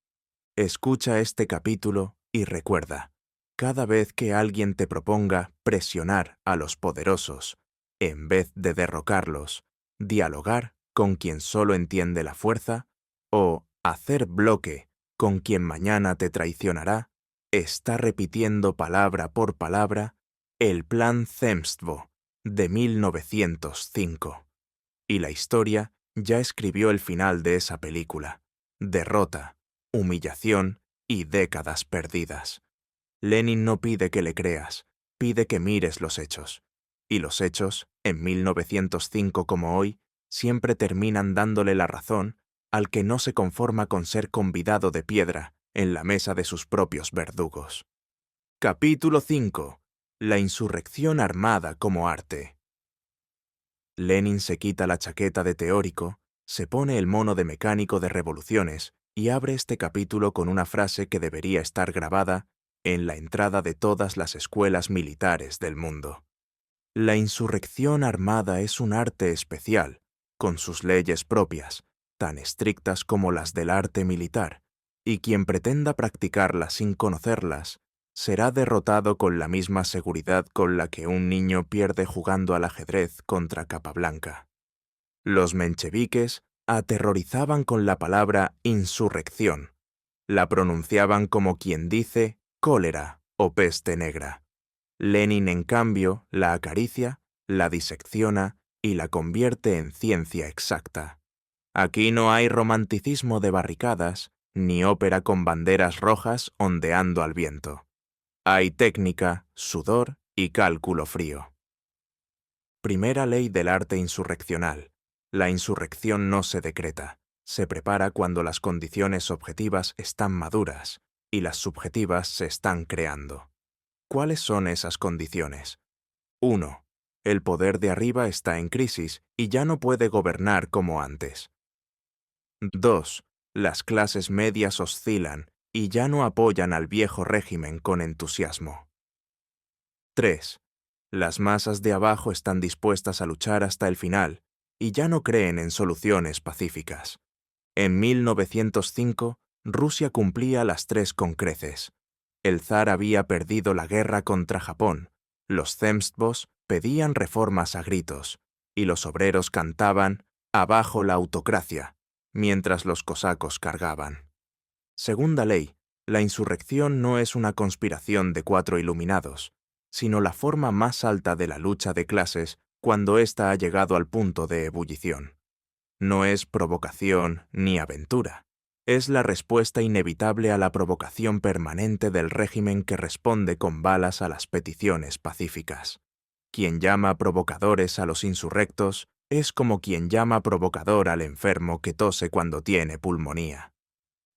Escucha este capítulo y recuerda, Cada vez que alguien te proponga presionar a los poderosos, en vez de derrocarlos, dialogar con quien solo entiende la fuerza, o hacer bloque con quien mañana te traicionará, está repitiendo palabra por palabra el Plan Zemstvo de 1905. Y la historia ya escribió el final de esa película: derrota, humillación y décadas perdidas. Lenin no pide que le creas, pide que mires los hechos. Y los hechos, en 1905 como hoy, siempre terminan dándole la razón al que no se conforma con ser convidado de piedra en la mesa de sus propios verdugos. Capítulo 5. La insurrección armada como arte. Lenin se quita la chaqueta de teórico, se pone el mono de mecánico de revoluciones y abre este capítulo con una frase que debería estar grabada en la entrada de todas las escuelas militares del mundo. La insurrección armada es un arte especial, con sus leyes propias, tan estrictas como las del arte militar, y quien pretenda practicarlas sin conocerlas, será derrotado con la misma seguridad con la que un niño pierde jugando al ajedrez contra Capablanca. Los mencheviques aterrorizaban con la palabra insurrección. La pronunciaban como quien dice cólera o peste negra. Lenin, en cambio, la acaricia, la disecciona y la convierte en ciencia exacta. Aquí no hay romanticismo de barricadas, ni ópera con banderas rojas ondeando al viento. Hay técnica, sudor y cálculo frío. Primera ley del arte insurreccional. La insurrección no se decreta, se prepara cuando las condiciones objetivas están maduras y las subjetivas se están creando. ¿Cuáles son esas condiciones? 1. El poder de arriba está en crisis y ya no puede gobernar como antes. 2. Las clases medias oscilan y ya no apoyan al viejo régimen con entusiasmo. 3. Las masas de abajo están dispuestas a luchar hasta el final y ya no creen en soluciones pacíficas. En 1905, Rusia cumplía las 3 con creces. El zar había perdido la guerra contra Japón, los zemstvos pedían reformas a gritos, y los obreros cantaban «Abajo la autocracia», mientras los cosacos cargaban. Segunda ley, la insurrección no es una conspiración de 4 iluminados, sino la forma más alta de la lucha de clases cuando ésta ha llegado al punto de ebullición. No es provocación ni aventura. Es la respuesta inevitable a la provocación permanente del régimen que responde con balas a las peticiones pacíficas. Quien llama provocadores a los insurrectos es como quien llama provocador al enfermo que tose cuando tiene pulmonía.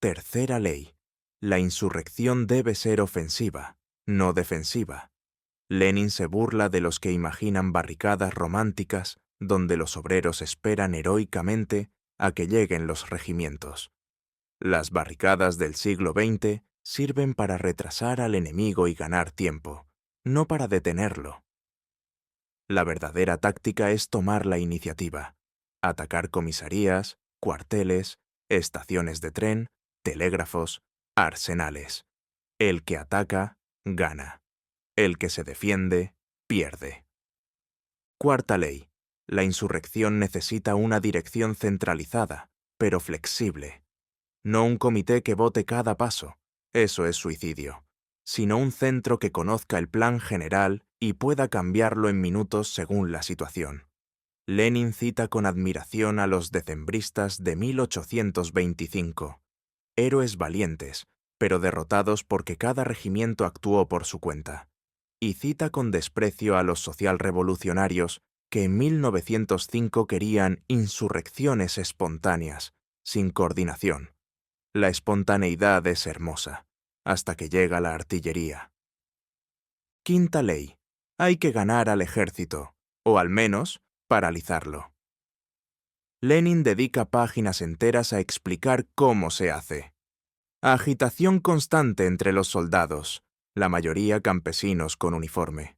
Tercera ley. La insurrección debe ser ofensiva, no defensiva. Lenin se burla de los que imaginan barricadas románticas donde los obreros esperan heroicamente a que lleguen los regimientos. Las barricadas del siglo XX sirven para retrasar al enemigo y ganar tiempo, no para detenerlo. La verdadera táctica es tomar la iniciativa, atacar comisarías, cuarteles, estaciones de tren, telégrafos, arsenales. El que ataca, gana. El que se defiende, pierde. Cuarta ley. La insurrección necesita una dirección centralizada, pero flexible. No un comité que vote cada paso, eso es suicidio, sino un centro que conozca el plan general y pueda cambiarlo en minutos según la situación. Lenin cita con admiración a los decembristas de 1825, héroes valientes, pero derrotados porque cada regimiento actuó por su cuenta. Y cita con desprecio a los socialrevolucionarios que en 1905 querían insurrecciones espontáneas, sin coordinación. La espontaneidad es hermosa, hasta que llega la artillería. Quinta ley. Hay que ganar al ejército, o al menos, paralizarlo. Lenin dedica páginas enteras a explicar cómo se hace. Agitación constante entre los soldados, la mayoría campesinos con uniforme.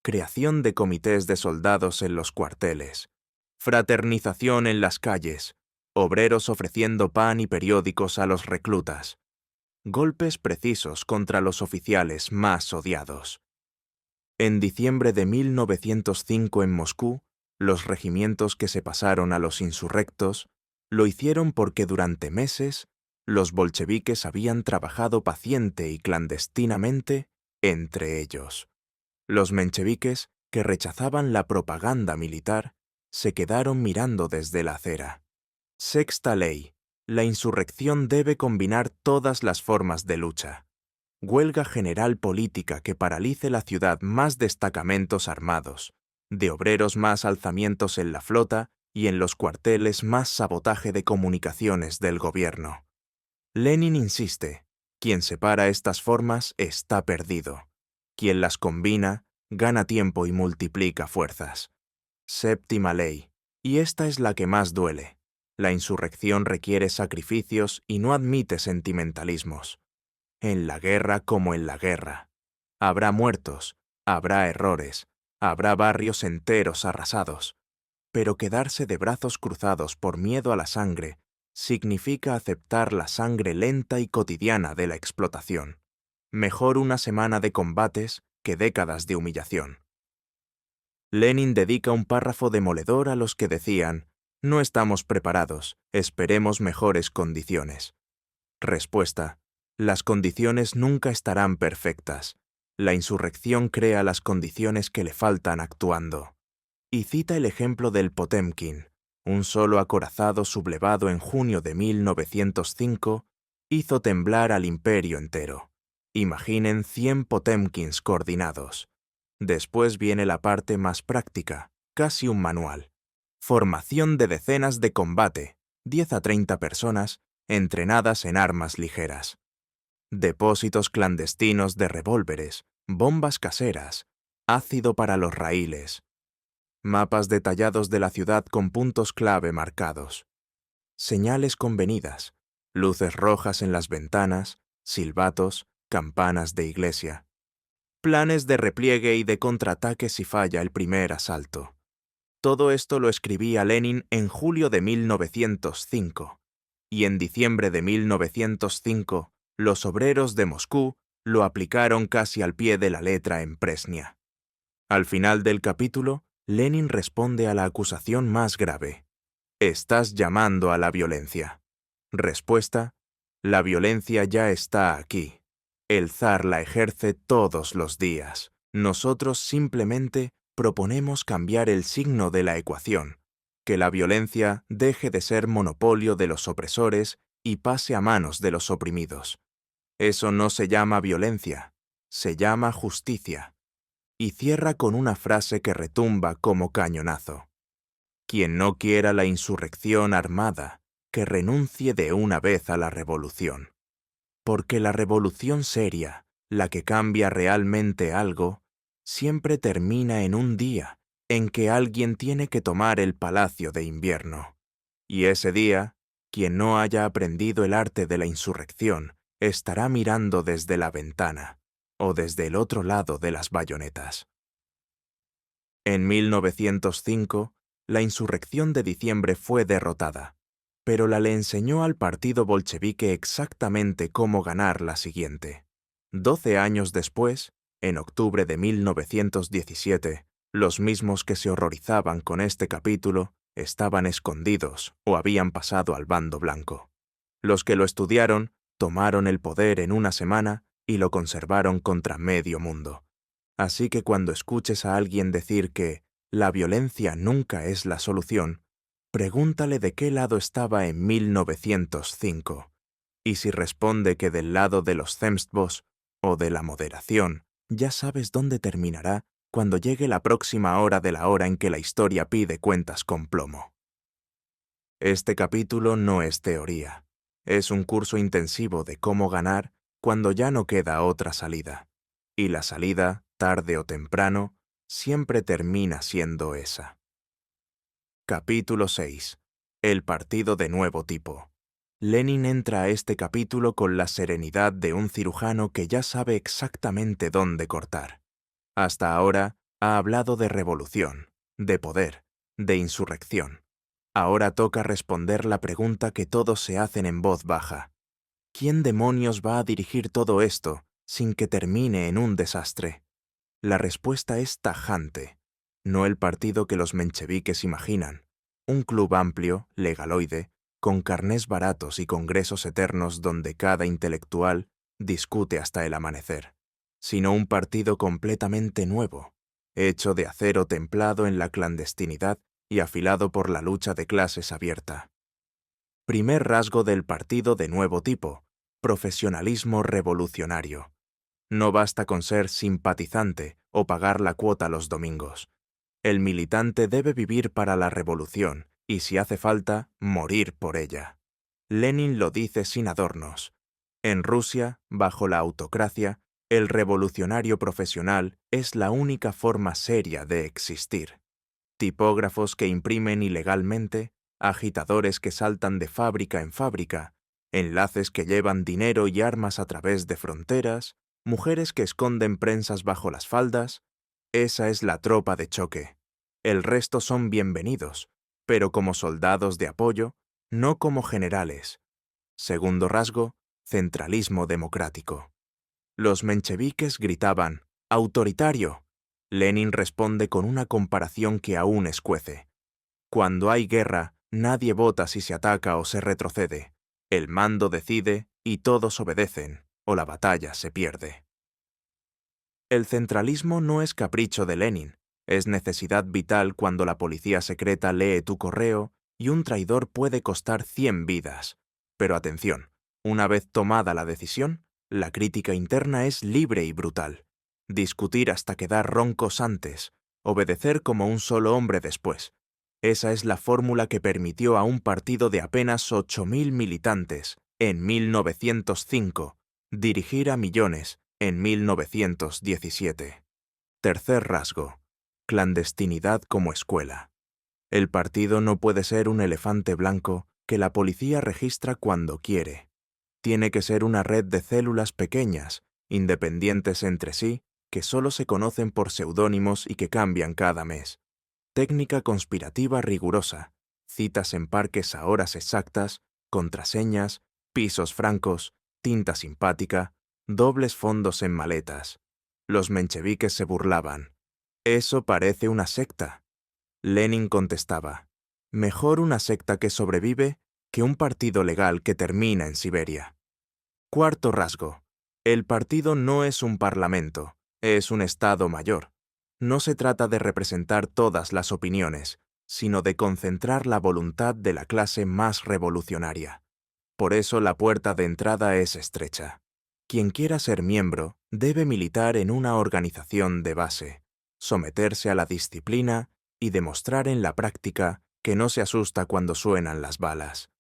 Creación de comités de soldados en los cuarteles. Fraternización en las calles. Obreros ofreciendo pan y periódicos a los reclutas. golpes precisos contra los oficiales más odiados. En diciembre de 1905 en Moscú, los regimientos que se pasaron a los insurrectos lo hicieron porque durante meses los bolcheviques habían trabajado paciente y clandestinamente entre ellos. Los mencheviques, que rechazaban la propaganda militar, se quedaron mirando desde la acera. Sexta ley. La insurrección debe combinar todas las formas de lucha. Huelga general política que paralice la ciudad, más destacamentos armados, de obreros más alzamientos en la flota y en los cuarteles más sabotaje de comunicaciones del gobierno. Lenin insiste, quien separa estas formas está perdido. Quien las combina, gana tiempo y multiplica fuerzas. Séptima ley, y esta es la que más duele. La insurrección requiere sacrificios y no admite sentimentalismos. En la guerra como en la guerra. Habrá muertos, habrá errores, habrá barrios enteros arrasados. Pero quedarse de brazos cruzados por miedo a la sangre significa aceptar la sangre lenta y cotidiana de la explotación. Mejor una semana de combates que décadas de humillación. Lenin dedica un párrafo demoledor a los que decían: no estamos preparados, esperemos mejores condiciones. Respuesta: las condiciones nunca estarán perfectas. La insurrección crea las condiciones que le faltan actuando. Y cita el ejemplo del Potemkin. Un solo acorazado sublevado en junio de 1905 hizo temblar al imperio entero. Imaginen 100 Potemkins coordinados. Después viene la parte más práctica, casi un manual. Formación de decenas de combate, 10 a 30 personas, entrenadas en armas ligeras. Depósitos clandestinos de revólveres, bombas caseras, ácido para los raíles. Mapas detallados de la ciudad con puntos clave marcados. Señales convenidas, luces rojas en las ventanas, silbatos, campanas de iglesia. Planes de repliegue y de contraataque si falla el primer asalto. Todo esto lo escribía Lenin en julio de 1905, y en diciembre de 1905 los obreros de Moscú lo aplicaron casi al pie de la letra en Presnia. Al final del capítulo, Lenin responde a la acusación más grave. Estás llamando a la violencia. Respuesta: la violencia ya está aquí. El zar la ejerce todos los días. Nosotros simplemente proponemos cambiar el signo de la ecuación, que la violencia deje de ser monopolio de los opresores y pase a manos de los oprimidos. Eso no se llama violencia, se llama justicia. Y cierra con una frase que retumba como cañonazo. Quien no quiera la insurrección armada, que renuncie de una vez a la revolución. Porque la revolución seria, la que cambia realmente algo, siempre termina en un día en que alguien tiene que tomar el palacio de invierno. Y ese día, quien no haya aprendido el arte de la insurrección estará mirando desde la ventana o desde el otro lado de las bayonetas. En 1905, la insurrección de diciembre fue derrotada, pero le enseñó al partido bolchevique exactamente cómo ganar la siguiente. 12 años después, en octubre de 1917, los mismos que se horrorizaban con este capítulo estaban escondidos o habían pasado al bando blanco. Los que lo estudiaron tomaron el poder en una semana y lo conservaron contra medio mundo. Así que cuando escuches a alguien decir que la violencia nunca es la solución, pregúntale de qué lado estaba en 1905. Y si responde que del lado de los zemstvos o de la moderación, ya sabes dónde terminará cuando llegue la próxima hora de la hora en que la historia pide cuentas con plomo. Este capítulo no es teoría. Es un curso intensivo de cómo ganar cuando ya no queda otra salida. Y la salida, tarde o temprano, siempre termina siendo esa. Capítulo 6. El partido de nuevo tipo. Lenin entra a este capítulo con la serenidad de un cirujano que ya sabe exactamente dónde cortar. Hasta ahora ha hablado de revolución, de poder, de insurrección. Ahora toca responder la pregunta que todos se hacen en voz baja. ¿Quién demonios va a dirigir todo esto sin que termine en un desastre? La respuesta es tajante. No el partido que los mencheviques imaginan. Un club amplio, legaloide, con carnés baratos y congresos eternos donde cada intelectual discute hasta el amanecer. Sino un partido completamente nuevo, hecho de acero templado en la clandestinidad y afilado por la lucha de clases abierta. Primer rasgo del partido de nuevo tipo: profesionalismo revolucionario. No basta con ser simpatizante o pagar la cuota los domingos. El militante debe vivir para la revolución y, si hace falta, morir por ella. Lenin lo dice sin adornos. En Rusia, bajo la autocracia, el revolucionario profesional es la única forma seria de existir. Tipógrafos que imprimen ilegalmente, agitadores que saltan de fábrica en fábrica, enlaces que llevan dinero y armas a través de fronteras, mujeres que esconden prensas bajo las faldas. Esa es la tropa de choque. El resto son bienvenidos, pero como soldados de apoyo, no como generales. Segundo rasgo: centralismo democrático. Los mencheviques gritaban «autoritario». Lenin responde con una comparación que aún escuece. Cuando hay guerra, nadie vota si se ataca o se retrocede. El mando decide y todos obedecen, o la batalla se pierde. El centralismo no es capricho de Lenin, es necesidad vital cuando la policía secreta lee tu correo y un traidor puede costar 100 vidas. Pero atención, una vez tomada la decisión, la crítica interna es libre y brutal. Discutir hasta quedar roncos antes, obedecer como un solo hombre después. Esa es la fórmula que permitió a un partido de apenas 8.000 militantes, en 1905, dirigir a millones en 1917. Tercer rasgo: clandestinidad como escuela. El partido no puede ser un elefante blanco que la policía registra cuando quiere. Tiene que ser una red de células pequeñas, independientes entre sí, que solo se conocen por seudónimos y que cambian cada mes. Técnica conspirativa rigurosa, citas en parques a horas exactas, contraseñas, pisos francos, tinta simpática, dobles fondos en maletas. Los mencheviques se burlaban. «Eso parece una secta». Lenin contestaba: «Mejor una secta que sobrevive que un partido legal que termina en Siberia». Cuarto rasgo: el partido no es un parlamento, es un Estado Mayor. No se trata de representar todas las opiniones, sino de concentrar la voluntad de la clase más revolucionaria. Por eso la puerta de entrada es estrecha. Quien quiera ser miembro debe militar en una organización de base, someterse a la disciplina y demostrar en la práctica que no se asusta cuando suenan las balas.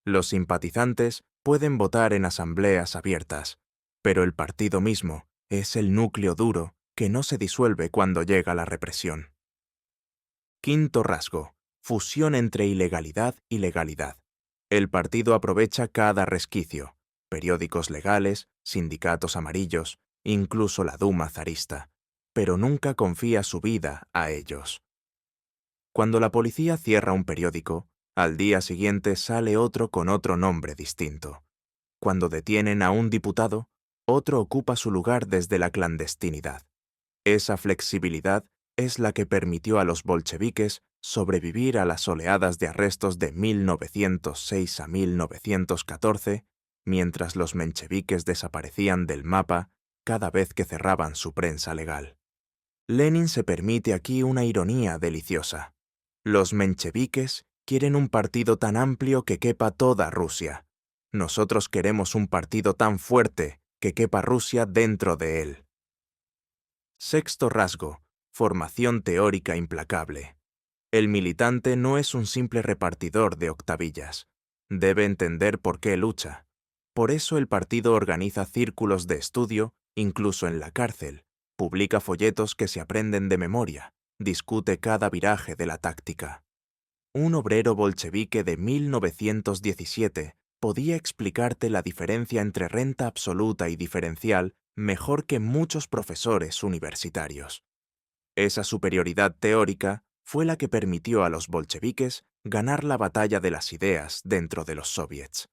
Los simpatizantes pueden votar en asambleas abiertas, pero el partido mismo es el núcleo duro que no se disuelve cuando llega la represión. Quinto rasgo: fusión entre ilegalidad y legalidad. El partido aprovecha cada resquicio: periódicos legales, sindicatos amarillos, incluso la Duma zarista, pero nunca confía su vida a ellos. Cuando la policía cierra un periódico, al día siguiente sale otro con otro nombre distinto. Cuando detienen a un diputado, otro ocupa su lugar desde la clandestinidad. Esa flexibilidad es la que permitió a los bolcheviques sobrevivir a las oleadas de arrestos de 1906 a 1914, mientras los mencheviques desaparecían del mapa cada vez que cerraban su prensa legal. Lenin se permite aquí una ironía deliciosa. Los mencheviques quieren un partido tan amplio que quepa toda Rusia. Nosotros queremos un partido tan fuerte que quepa Rusia dentro de él. Sexto rasgo: formación teórica implacable. El militante no es un simple repartidor de octavillas. Debe entender por qué lucha. Por eso el partido organiza círculos de estudio, incluso en la cárcel, publica folletos que se aprenden de memoria, discute cada viraje de la táctica. Un obrero bolchevique de 1917 podía explicarte la diferencia entre renta absoluta y diferencial mejor que muchos profesores universitarios. Esa superioridad teórica fue la que permitió a los bolcheviques ganar la batalla de las ideas dentro de los soviets.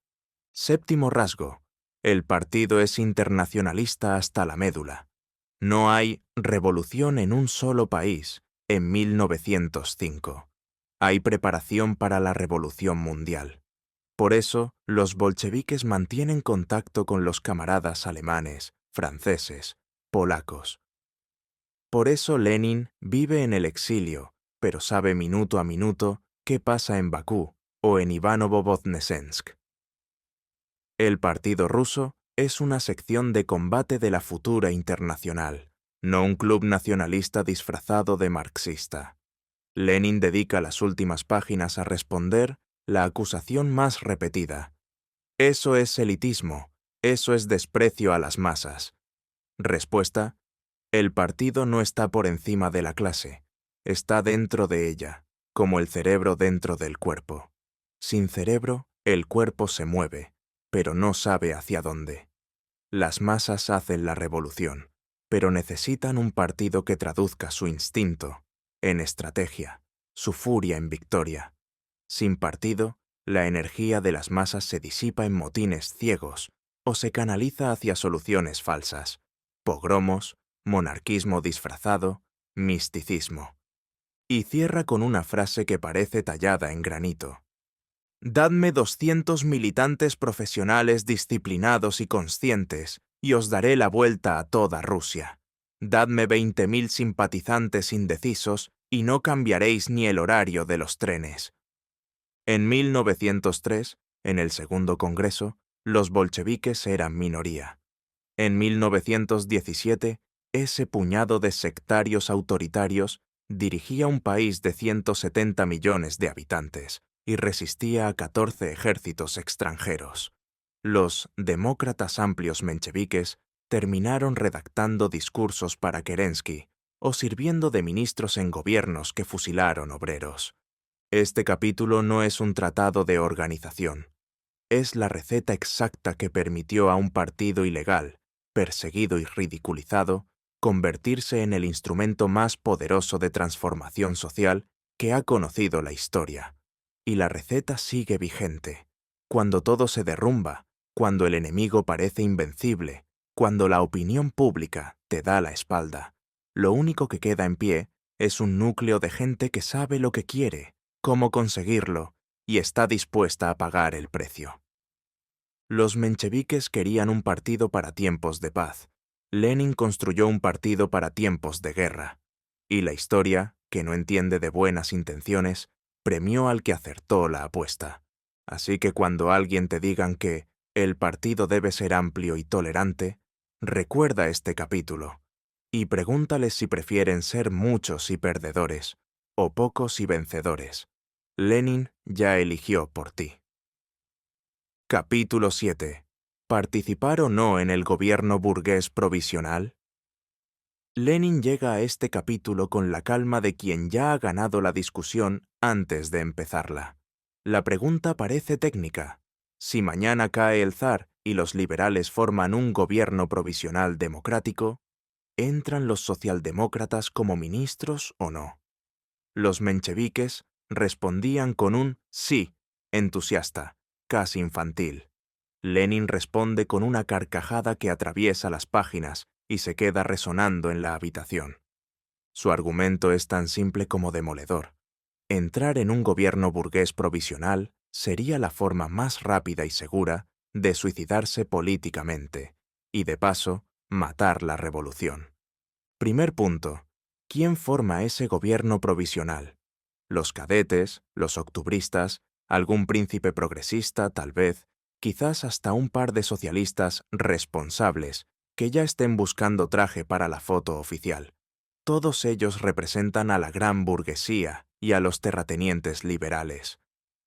Séptimo rasgo: El partido es internacionalista hasta la médula. No hay revolución en un solo país en 1905. Hay preparación para la revolución mundial. Por eso, los bolcheviques mantienen contacto con los camaradas alemanes, franceses, polacos. Por eso Lenin vive en el exilio, pero sabe minuto a minuto qué pasa en Bakú o en Ivanovo-Voznetsensk. El Partido Ruso es una sección de combate de la futura internacional, no un club nacionalista disfrazado de marxista. Lenin dedica las últimas páginas a responder la acusación más repetida. Eso es elitismo, eso es desprecio a las masas. Respuesta: el partido no está por encima de la clase, está dentro de ella, como el cerebro dentro del cuerpo. Sin cerebro, el cuerpo se mueve, pero no sabe hacia dónde. Las masas hacen la revolución, pero necesitan un partido que traduzca su instinto en estrategia, su furia en victoria. Sin partido, la energía de las masas se disipa en motines ciegos o se canaliza hacia soluciones falsas, pogromos, monarquismo disfrazado, misticismo. Y cierra con una frase que parece tallada en granito. Dadme 200 militantes profesionales disciplinados y conscientes, y os daré la vuelta a toda Rusia. Dadme 20.000 simpatizantes indecisos, y no cambiaréis ni el horario de los trenes. En 1903, en el segundo congreso, los bolcheviques eran minoría. En 1917, ese puñado de sectarios autoritarios dirigía un país de 170 millones de habitantes y resistía a 14 ejércitos extranjeros. Los demócratas amplios mencheviques terminaron redactando discursos para Kerensky o sirviendo de ministros en gobiernos que fusilaron obreros. Este capítulo no es un tratado de organización. Es la receta exacta que permitió a un partido ilegal, perseguido y ridiculizado, convertirse en el instrumento más poderoso de transformación social que ha conocido la historia. Y la receta sigue vigente. Cuando todo se derrumba, cuando el enemigo parece invencible, cuando la opinión pública te da la espalda, lo único que queda en pie es un núcleo de gente que sabe lo que quiere, cómo conseguirlo, y está dispuesta a pagar el precio. Los mencheviques querían un partido para tiempos de paz. Lenin construyó un partido para tiempos de guerra. Y la historia, que no entiende de buenas intenciones, premió al que acertó la apuesta. Así que cuando alguien te digan que el partido debe ser amplio y tolerante, recuerda este capítulo y pregúntales si prefieren ser muchos y perdedores o pocos y vencedores. Lenin ya eligió por ti. Capítulo 7. ¿Participar o no en el gobierno burgués provisional? Lenin llega a este capítulo con la calma de quien ya ha ganado la discusión antes de empezarla. La pregunta parece técnica. Si mañana cae el zar y los liberales forman un gobierno provisional democrático, ¿entran los socialdemócratas como ministros o no? Los mencheviques respondían con un sí, entusiasta, casi infantil. Lenin responde con una carcajada que atraviesa las páginas y se queda resonando en la habitación. Su argumento es tan simple como demoledor. Entrar en un gobierno burgués provisional sería la forma más rápida y segura de suicidarse políticamente y, de paso, matar la revolución. Primer punto. ¿Quién forma ese gobierno provisional? Los cadetes, los octubristas, algún príncipe progresista, tal vez, quizás hasta un par de socialistas responsables que ya estén buscando traje para la foto oficial. Todos ellos representan a la gran burguesía y a los terratenientes liberales.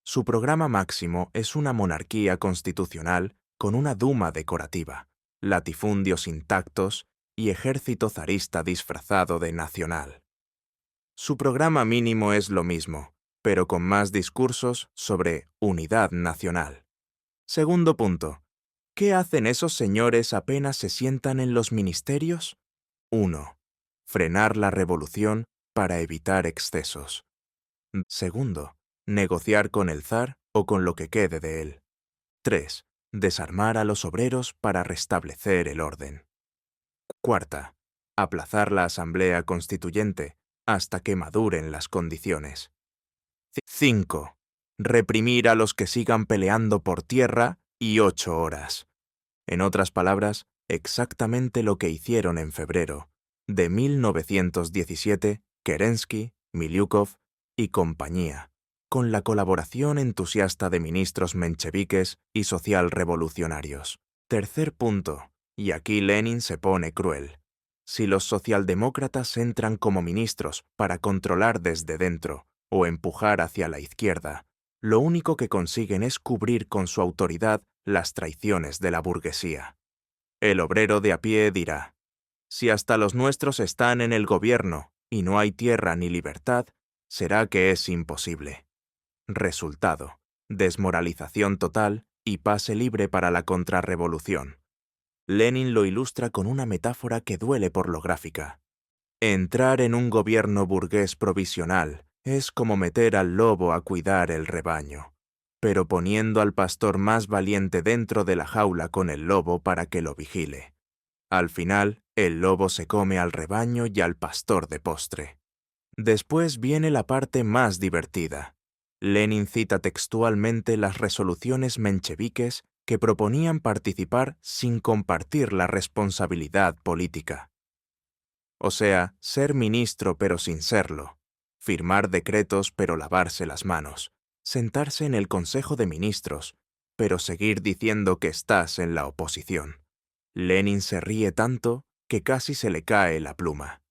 Su programa máximo es una monarquía constitucional con una duma decorativa, latifundios intactos y ejército zarista disfrazado de nacional. Su programa mínimo es lo mismo, pero con más discursos sobre unidad nacional. Segundo punto. ¿Qué hacen esos señores apenas se sientan en los ministerios? 1. Frenar la revolución para evitar excesos. Segundo, negociar con el zar o con lo que quede de él. 3. desarmar a los obreros para restablecer el orden. Cuarta, aplazar la Asamblea Constituyente hasta que maduren las condiciones. 5. Reprimir a los que sigan peleando por tierra y 8 horas. En otras palabras, exactamente lo que hicieron en febrero de 1917 Kerensky, Miliukov y compañía, con la colaboración entusiasta de ministros mencheviques y socialrevolucionarios. Tercer punto, y aquí Lenin se pone cruel. Si los socialdemócratas entran como ministros para controlar desde dentro o empujar hacia la izquierda, lo único que consiguen es cubrir con su autoridad las traiciones de la burguesía. El obrero de a pie dirá: si hasta los nuestros están en el gobierno y no hay tierra ni libertad, será que es imposible. Resultado: desmoralización total y pase libre para la contrarrevolución. Lenin lo ilustra con una metáfora que duele por lo gráfica. Entrar en un gobierno burgués provisional es como meter al lobo a cuidar el rebaño, pero poniendo al pastor más valiente dentro de la jaula con el lobo para que lo vigile. Al final, el lobo se come al rebaño y al pastor de postre. Después viene la parte más divertida. Lenin cita textualmente las resoluciones mencheviques que proponían participar sin compartir la responsabilidad política. O sea, ser ministro pero sin serlo, firmar decretos pero lavarse las manos, sentarse en el Consejo de Ministros, pero seguir diciendo que estás en la oposición. Lenin se ríe tanto que casi se le cae la pluma.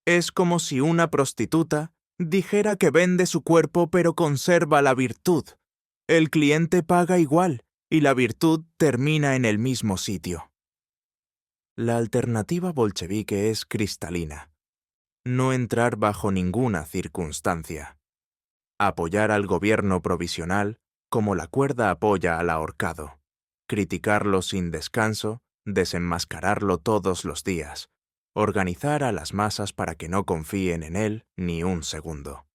Es como si una prostituta dijera que vende su cuerpo pero conserva la virtud. El cliente paga igual y la virtud termina en el mismo sitio. La alternativa bolchevique es cristalina. No entrar bajo ninguna circunstancia. Apoyar al gobierno provisional como la cuerda apoya al ahorcado. Criticarlo sin descanso, desenmascararlo todos los días. Organizar a las masas para que no confíen en él ni un segundo.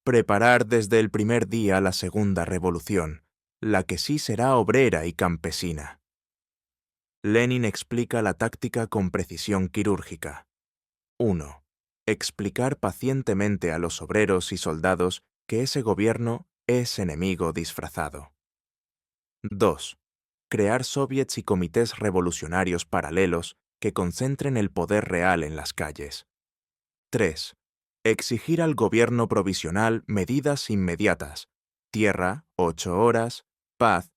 Preparar desde el primer día la segunda revolución, la que sí será obrera y campesina. Lenin explica la táctica con precisión quirúrgica. 1. Explicar pacientemente a los obreros y soldados que ese gobierno es enemigo disfrazado. 2. Crear soviets y comités revolucionarios paralelos que concentren el poder real en las calles. 3. Exigir al gobierno provisional medidas inmediatas, tierra, 8 horas, paz,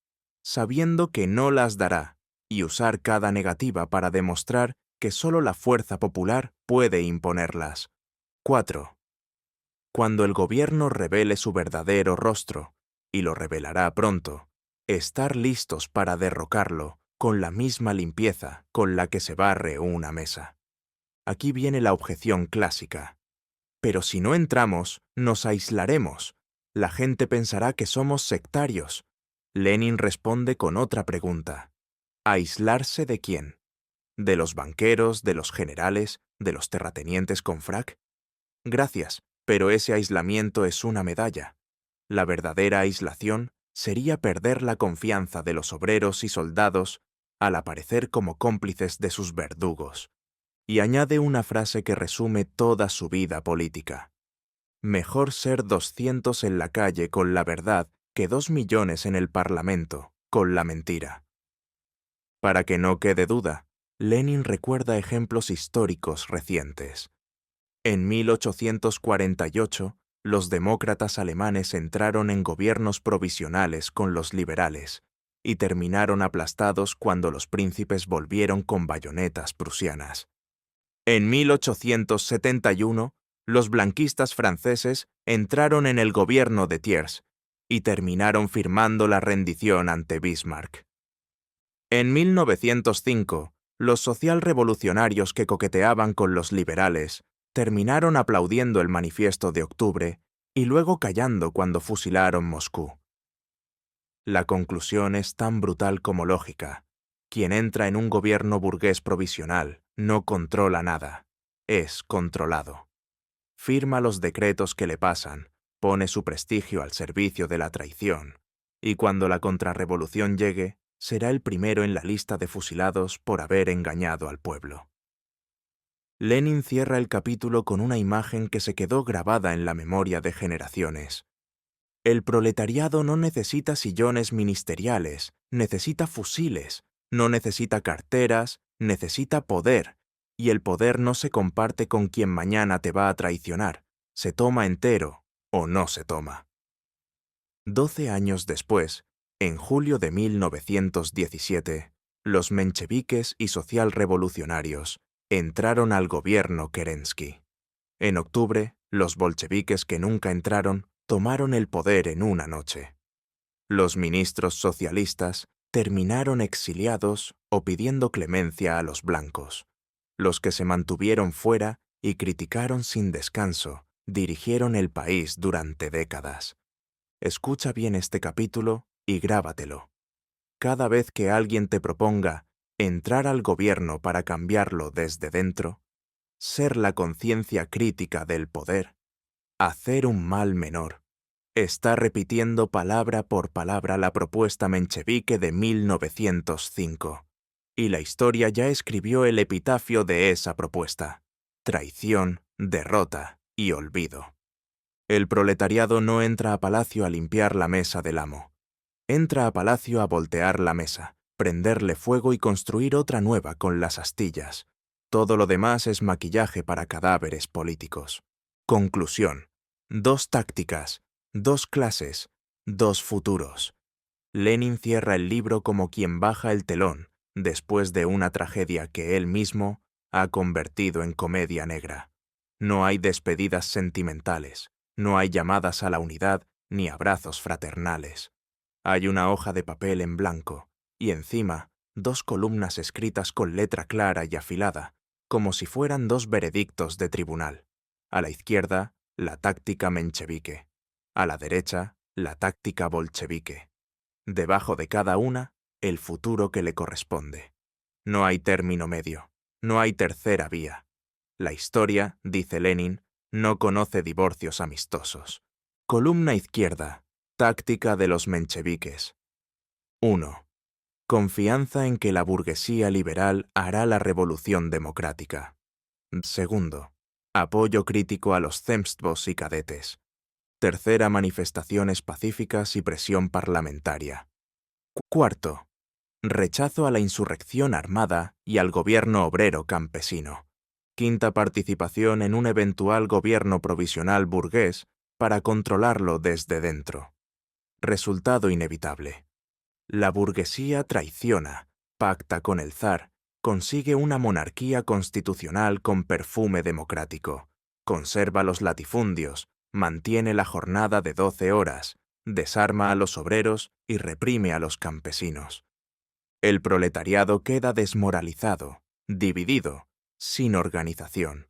sabiendo que no las dará, y usar cada negativa para demostrar que solo la fuerza popular puede imponerlas. 4. Cuando el gobierno revele su verdadero rostro, y lo revelará pronto, estar listos para derrocarlo con la misma limpieza con la que se barre una mesa. Aquí viene la objeción clásica. Pero si no entramos, nos aislaremos. La gente pensará que somos sectarios. Lenin responde con otra pregunta. ¿Aislarse de quién? ¿De los banqueros, de los generales, de los terratenientes con frac? Gracias, pero ese aislamiento es una medalla. La verdadera aislación sería perder la confianza de los obreros y soldados al aparecer como cómplices de sus verdugos. Y añade una frase que resume toda su vida política. Mejor ser 200 en la calle con la verdad que 2 millones en el Parlamento con la mentira. Para que no quede duda, Lenin recuerda ejemplos históricos recientes. En 1848, los demócratas alemanes entraron en gobiernos provisionales con los liberales y terminaron aplastados cuando los príncipes volvieron con bayonetas prusianas. En 1871, los blanquistas franceses entraron en el gobierno de Thiers y terminaron firmando la rendición ante Bismarck. En 1905, los socialrevolucionarios que coqueteaban con los liberales terminaron aplaudiendo el Manifiesto de Octubre y luego callando cuando fusilaron Moscú. La conclusión es tan brutal como lógica. Quien entra en un gobierno burgués provisional no controla nada, es controlado. Firma los decretos que le pasan, pone su prestigio al servicio de la traición, y cuando la contrarrevolución llegue, será el primero en la lista de fusilados por haber engañado al pueblo. Lenin cierra el capítulo con una imagen que se quedó grabada en la memoria de generaciones. El proletariado no necesita sillones ministeriales, necesita fusiles, no necesita carteras, necesita poder, y el poder no se comparte con quien mañana te va a traicionar, se toma entero o no se toma. 12 años después, en julio de 1917, los mencheviques y socialrevolucionarios entraron al gobierno Kerensky. En octubre, los bolcheviques que nunca entraron tomaron el poder en una noche. Los ministros socialistas terminaron exiliados o pidiendo clemencia a los blancos. Los que se mantuvieron fuera y criticaron sin descanso, dirigieron el país durante décadas. Escucha bien este capítulo y grábatelo. Cada vez que alguien te proponga entrar al gobierno para cambiarlo desde dentro, ser la conciencia crítica del poder, hacer un mal menor, está repitiendo palabra por palabra la propuesta menchevique de 1905. Y la historia ya escribió el epitafio de esa propuesta: traición, derrota y olvido. El proletariado no entra a palacio a limpiar la mesa del amo. Entra a palacio a voltear la mesa, prenderle fuego y construir otra nueva con las astillas. Todo lo demás es maquillaje para cadáveres políticos. Conclusión: 2 tácticas, 2 clases, 2 futuros. Lenin cierra el libro como quien baja el telón después de una tragedia que él mismo ha convertido en comedia negra. No hay despedidas sentimentales, no hay llamadas a la unidad ni abrazos fraternales. Hay una hoja de papel en blanco y encima 2 columnas escritas con letra clara y afilada, como si fueran 2 veredictos de tribunal. A la izquierda, la táctica menchevique. A la derecha, la táctica bolchevique. Debajo de cada una, el futuro que le corresponde. No hay término medio, no hay tercera vía. La historia, dice Lenin, no conoce divorcios amistosos. Columna izquierda, táctica de los mencheviques. 1. Confianza en que la burguesía liberal hará la revolución democrática. 2. Apoyo crítico a los zemstvos y cadetes. 3. Manifestaciones pacíficas y presión parlamentaria. 4. Rechazo a la insurrección armada y al gobierno obrero campesino. 5. Participación en un eventual gobierno provisional burgués para controlarlo desde dentro. Resultado inevitable. La burguesía traiciona, pacta con el zar, consigue una monarquía constitucional con perfume democrático, conserva los latifundios, mantiene la jornada de 12 horas, desarma a los obreros y reprime a los campesinos. El proletariado queda desmoralizado, dividido, sin organización.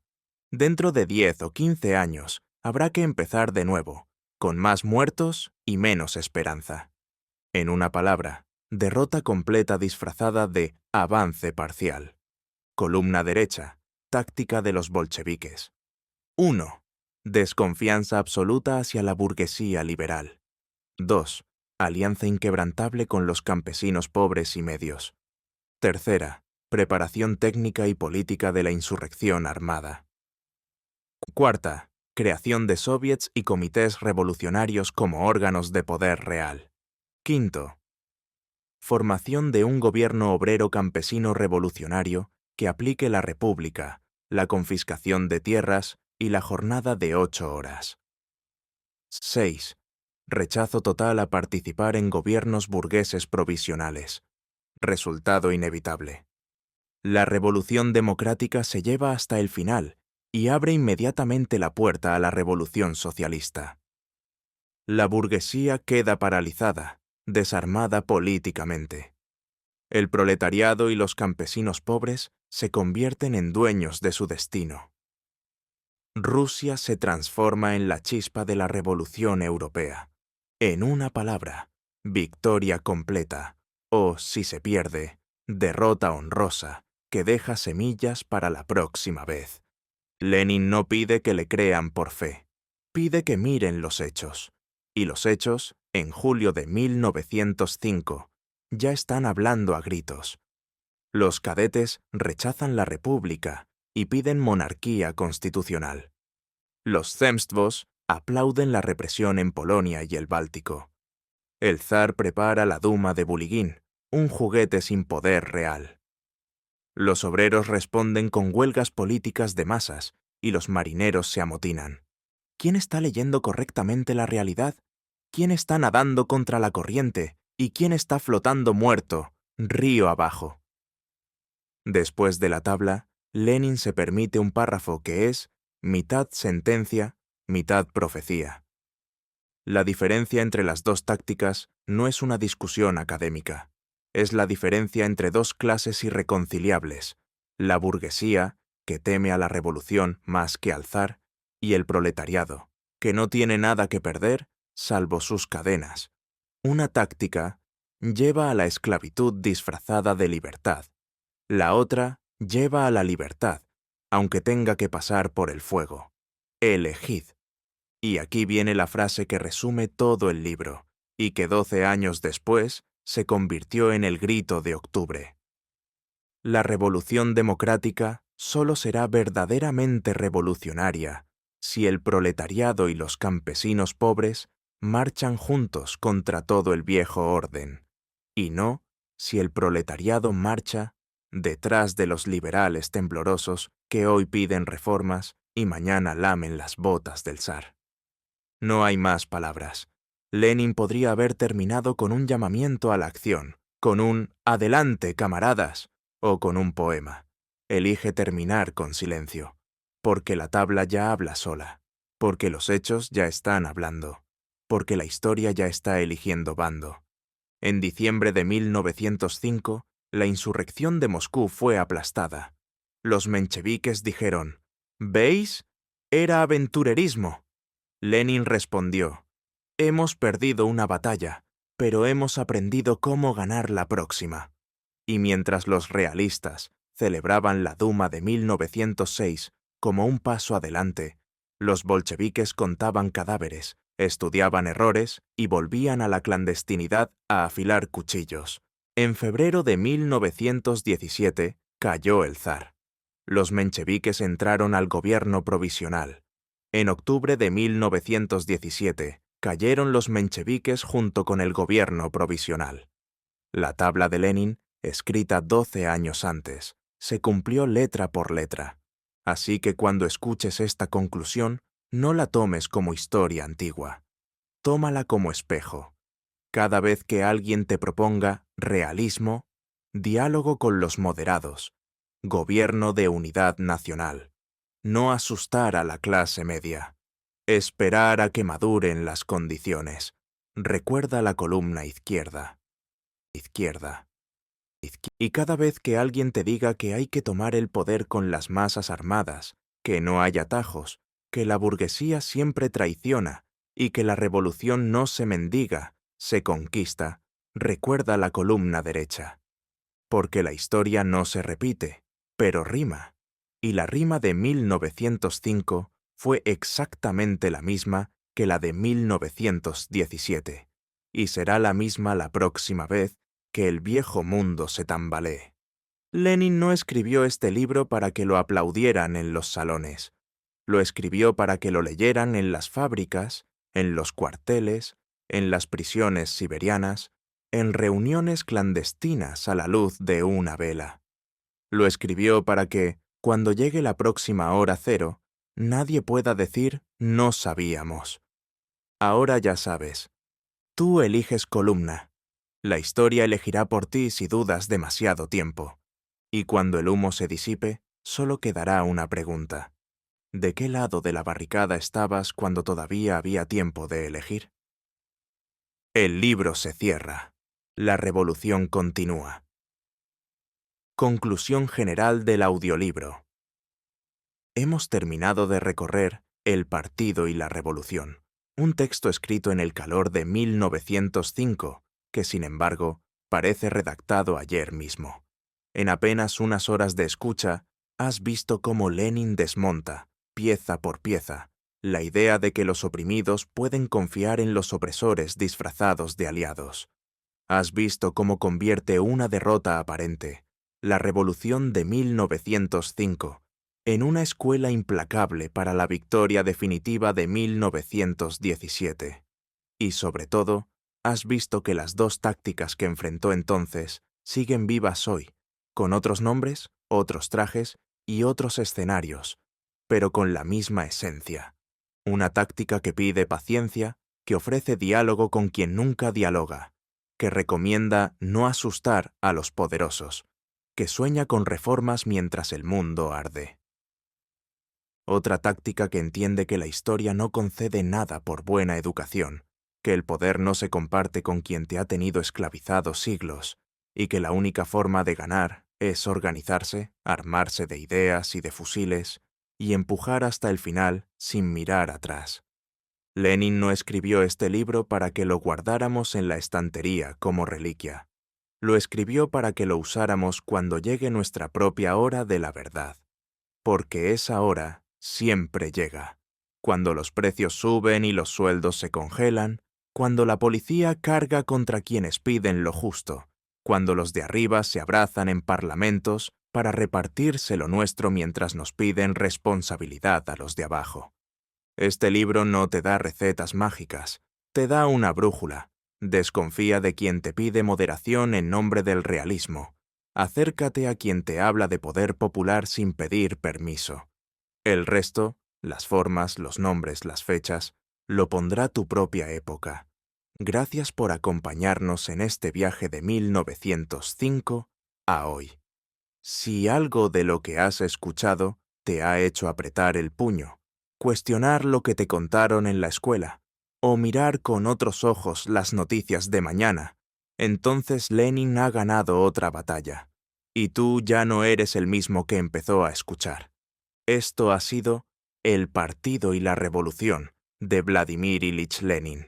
Dentro de 10 o 15 años habrá que empezar de nuevo, con más muertos y menos esperanza. En una palabra, derrota completa disfrazada de avance parcial. Columna derecha, táctica de los bolcheviques. 1. Desconfianza absoluta hacia la burguesía liberal. 2. Alianza inquebrantable con los campesinos pobres y medios. 3. Preparación técnica y política de la insurrección armada. 4. Creación de soviets y comités revolucionarios como órganos de poder real. 5. Formación de un gobierno obrero campesino revolucionario que aplique la república, la confiscación de tierras y la jornada de 8 horas. 6. Rechazo total a participar en gobiernos burgueses provisionales. Resultado inevitable. La revolución democrática se lleva hasta el final y abre inmediatamente la puerta a la revolución socialista. La burguesía queda paralizada, desarmada políticamente. El proletariado y los campesinos pobres se convierten en dueños de su destino. Rusia se transforma en la chispa de la revolución europea. En una palabra, victoria completa, o, si se pierde, derrota honrosa, que deja semillas para la próxima vez. Lenin no pide que le crean por fe, pide que miren los hechos. Y los hechos, en julio de 1905, ya están hablando a gritos. Los cadetes rechazan la república y piden monarquía constitucional. Los zemstvos aplauden la represión en Polonia y el Báltico. El zar prepara la Duma de Buligín, un juguete sin poder real. Los obreros responden con huelgas políticas de masas y los marineros se amotinan. ¿Quién está leyendo correctamente la realidad? ¿Quién está nadando contra la corriente? ¿Y quién está flotando muerto, río abajo? Después de la tabla, Lenin se permite un párrafo que es mitad sentencia, mitad profecía. La diferencia entre las dos tácticas no es una discusión académica. Es la diferencia entre dos clases irreconciliables, la burguesía, que teme a la revolución más que al zar, y el proletariado, que no tiene nada que perder salvo sus cadenas. Una táctica lleva a la esclavitud disfrazada de libertad. La otra lleva a la libertad, aunque tenga que pasar por el fuego. Elegid. Y aquí viene la frase que resume todo el libro, y que 12 años después se convirtió en el grito de octubre. La revolución democrática solo será verdaderamente revolucionaria si el proletariado y los campesinos pobres marchan juntos contra todo el viejo orden, y no si el proletariado marcha detrás de los liberales temblorosos que hoy piden reformas y mañana lamen las botas del zar. No hay más palabras. Lenin podría haber terminado con un llamamiento a la acción, con un «Adelante, camaradas», o con un poema. Elige terminar con silencio, porque la tabla ya habla sola, porque los hechos ya están hablando, porque la historia ya está eligiendo bando. En diciembre de 1905, la insurrección de Moscú fue aplastada. Los mencheviques dijeron, «¿Veis? Era aventurerismo». Lenin respondió, «Hemos perdido una batalla, pero hemos aprendido cómo ganar la próxima». Y mientras los realistas celebraban la Duma de 1906 como un paso adelante, los bolcheviques contaban cadáveres, estudiaban errores y volvían a la clandestinidad a afilar cuchillos. En febrero de 1917 cayó el zar. Los mencheviques entraron al gobierno provisional. En octubre de 1917 cayeron los mencheviques junto con el gobierno provisional. La tabla de Lenin, escrita 12 años antes, se cumplió letra por letra. Así que cuando escuches esta conclusión, no la tomes como historia antigua. Tómala como espejo. Cada vez que alguien te proponga realismo, diálogo con los moderados, gobierno de unidad nacional, no asustar a la clase media, esperar a que maduren las condiciones. Recuerda la columna izquierda. Izquierda. Y cada vez que alguien te diga que hay que tomar el poder con las masas armadas, que no hay atajos, que la burguesía siempre traiciona y que la revolución no se mendiga, se conquista, recuerda la columna derecha. Porque la historia no se repite, pero rima. Y la rima de 1905 fue exactamente la misma que la de 1917, y será la misma la próxima vez que el viejo mundo se tambalee. Lenin no escribió este libro para que lo aplaudieran en los salones. Lo escribió para que lo leyeran en las fábricas, en los cuarteles, en las prisiones siberianas, en reuniones clandestinas a la luz de una vela. Lo escribió para que, cuando llegue la próxima hora cero, nadie pueda decir «no sabíamos». Ahora ya sabes. Tú eliges columna. La historia elegirá por ti si dudas demasiado tiempo. Y cuando el humo se disipe, solo quedará una pregunta. ¿De qué lado de la barricada estabas cuando todavía había tiempo de elegir? El libro se cierra. La revolución continúa. Conclusión general del audiolibro. Hemos terminado de recorrer El partido y la revolución, un texto escrito en el calor de 1905, que sin embargo parece redactado ayer mismo. En apenas unas horas de escucha, has visto cómo Lenin desmonta, pieza por pieza, la idea de que los oprimidos pueden confiar en los opresores disfrazados de aliados. Has visto cómo convierte una derrota aparente, la Revolución de 1905, en una escuela implacable para la victoria definitiva de 1917. Y sobre todo, has visto que las dos tácticas que enfrentó entonces siguen vivas hoy, con otros nombres, otros trajes y otros escenarios, pero con la misma esencia. Una táctica que pide paciencia, que ofrece diálogo con quien nunca dialoga, que recomienda no asustar a los poderosos, que sueña con reformas mientras el mundo arde. Otra táctica que entiende que la historia no concede nada por buena educación, que el poder no se comparte con quien te ha tenido esclavizado siglos, y que la única forma de ganar es organizarse, armarse de ideas y de fusiles, y empujar hasta el final sin mirar atrás. Lenin no escribió este libro para que lo guardáramos en la estantería como reliquia. Lo escribió para que lo usáramos cuando llegue nuestra propia hora de la verdad. Porque esa hora siempre llega. Cuando los precios suben y los sueldos se congelan, cuando la policía carga contra quienes piden lo justo, cuando los de arriba se abrazan en parlamentos para repartirse lo nuestro mientras nos piden responsabilidad a los de abajo. Este libro no te da recetas mágicas, te da una brújula. Desconfía de quien te pide moderación en nombre del realismo. Acércate a quien te habla de poder popular sin pedir permiso. El resto, las formas, los nombres, las fechas, lo pondrá tu propia época. Gracias por acompañarnos en este viaje de 1905 a hoy. Si algo de lo que has escuchado te ha hecho apretar el puño, cuestionar lo que te contaron en la escuela, o mirar con otros ojos las noticias de mañana, entonces Lenin ha ganado otra batalla, y tú ya no eres el mismo que empezó a escuchar. Esto ha sido El Partido y la Revolución de Vladimir Ilich Lenin.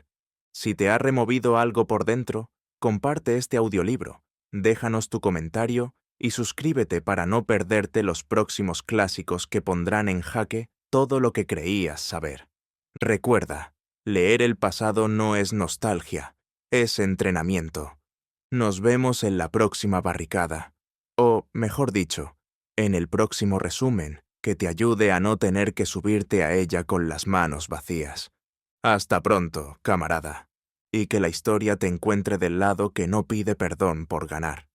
Si te ha removido algo por dentro, comparte este audiolibro, déjanos tu comentario y suscríbete para no perderte los próximos clásicos que pondrán en jaque todo lo que creías saber. Recuerda, leer el pasado no es nostalgia, es entrenamiento. Nos vemos en la próxima barricada, o, mejor dicho, en el próximo resumen que te ayude a no tener que subirte a ella con las manos vacías. Hasta pronto, camarada, y que la historia te encuentre del lado que no pide perdón por ganar.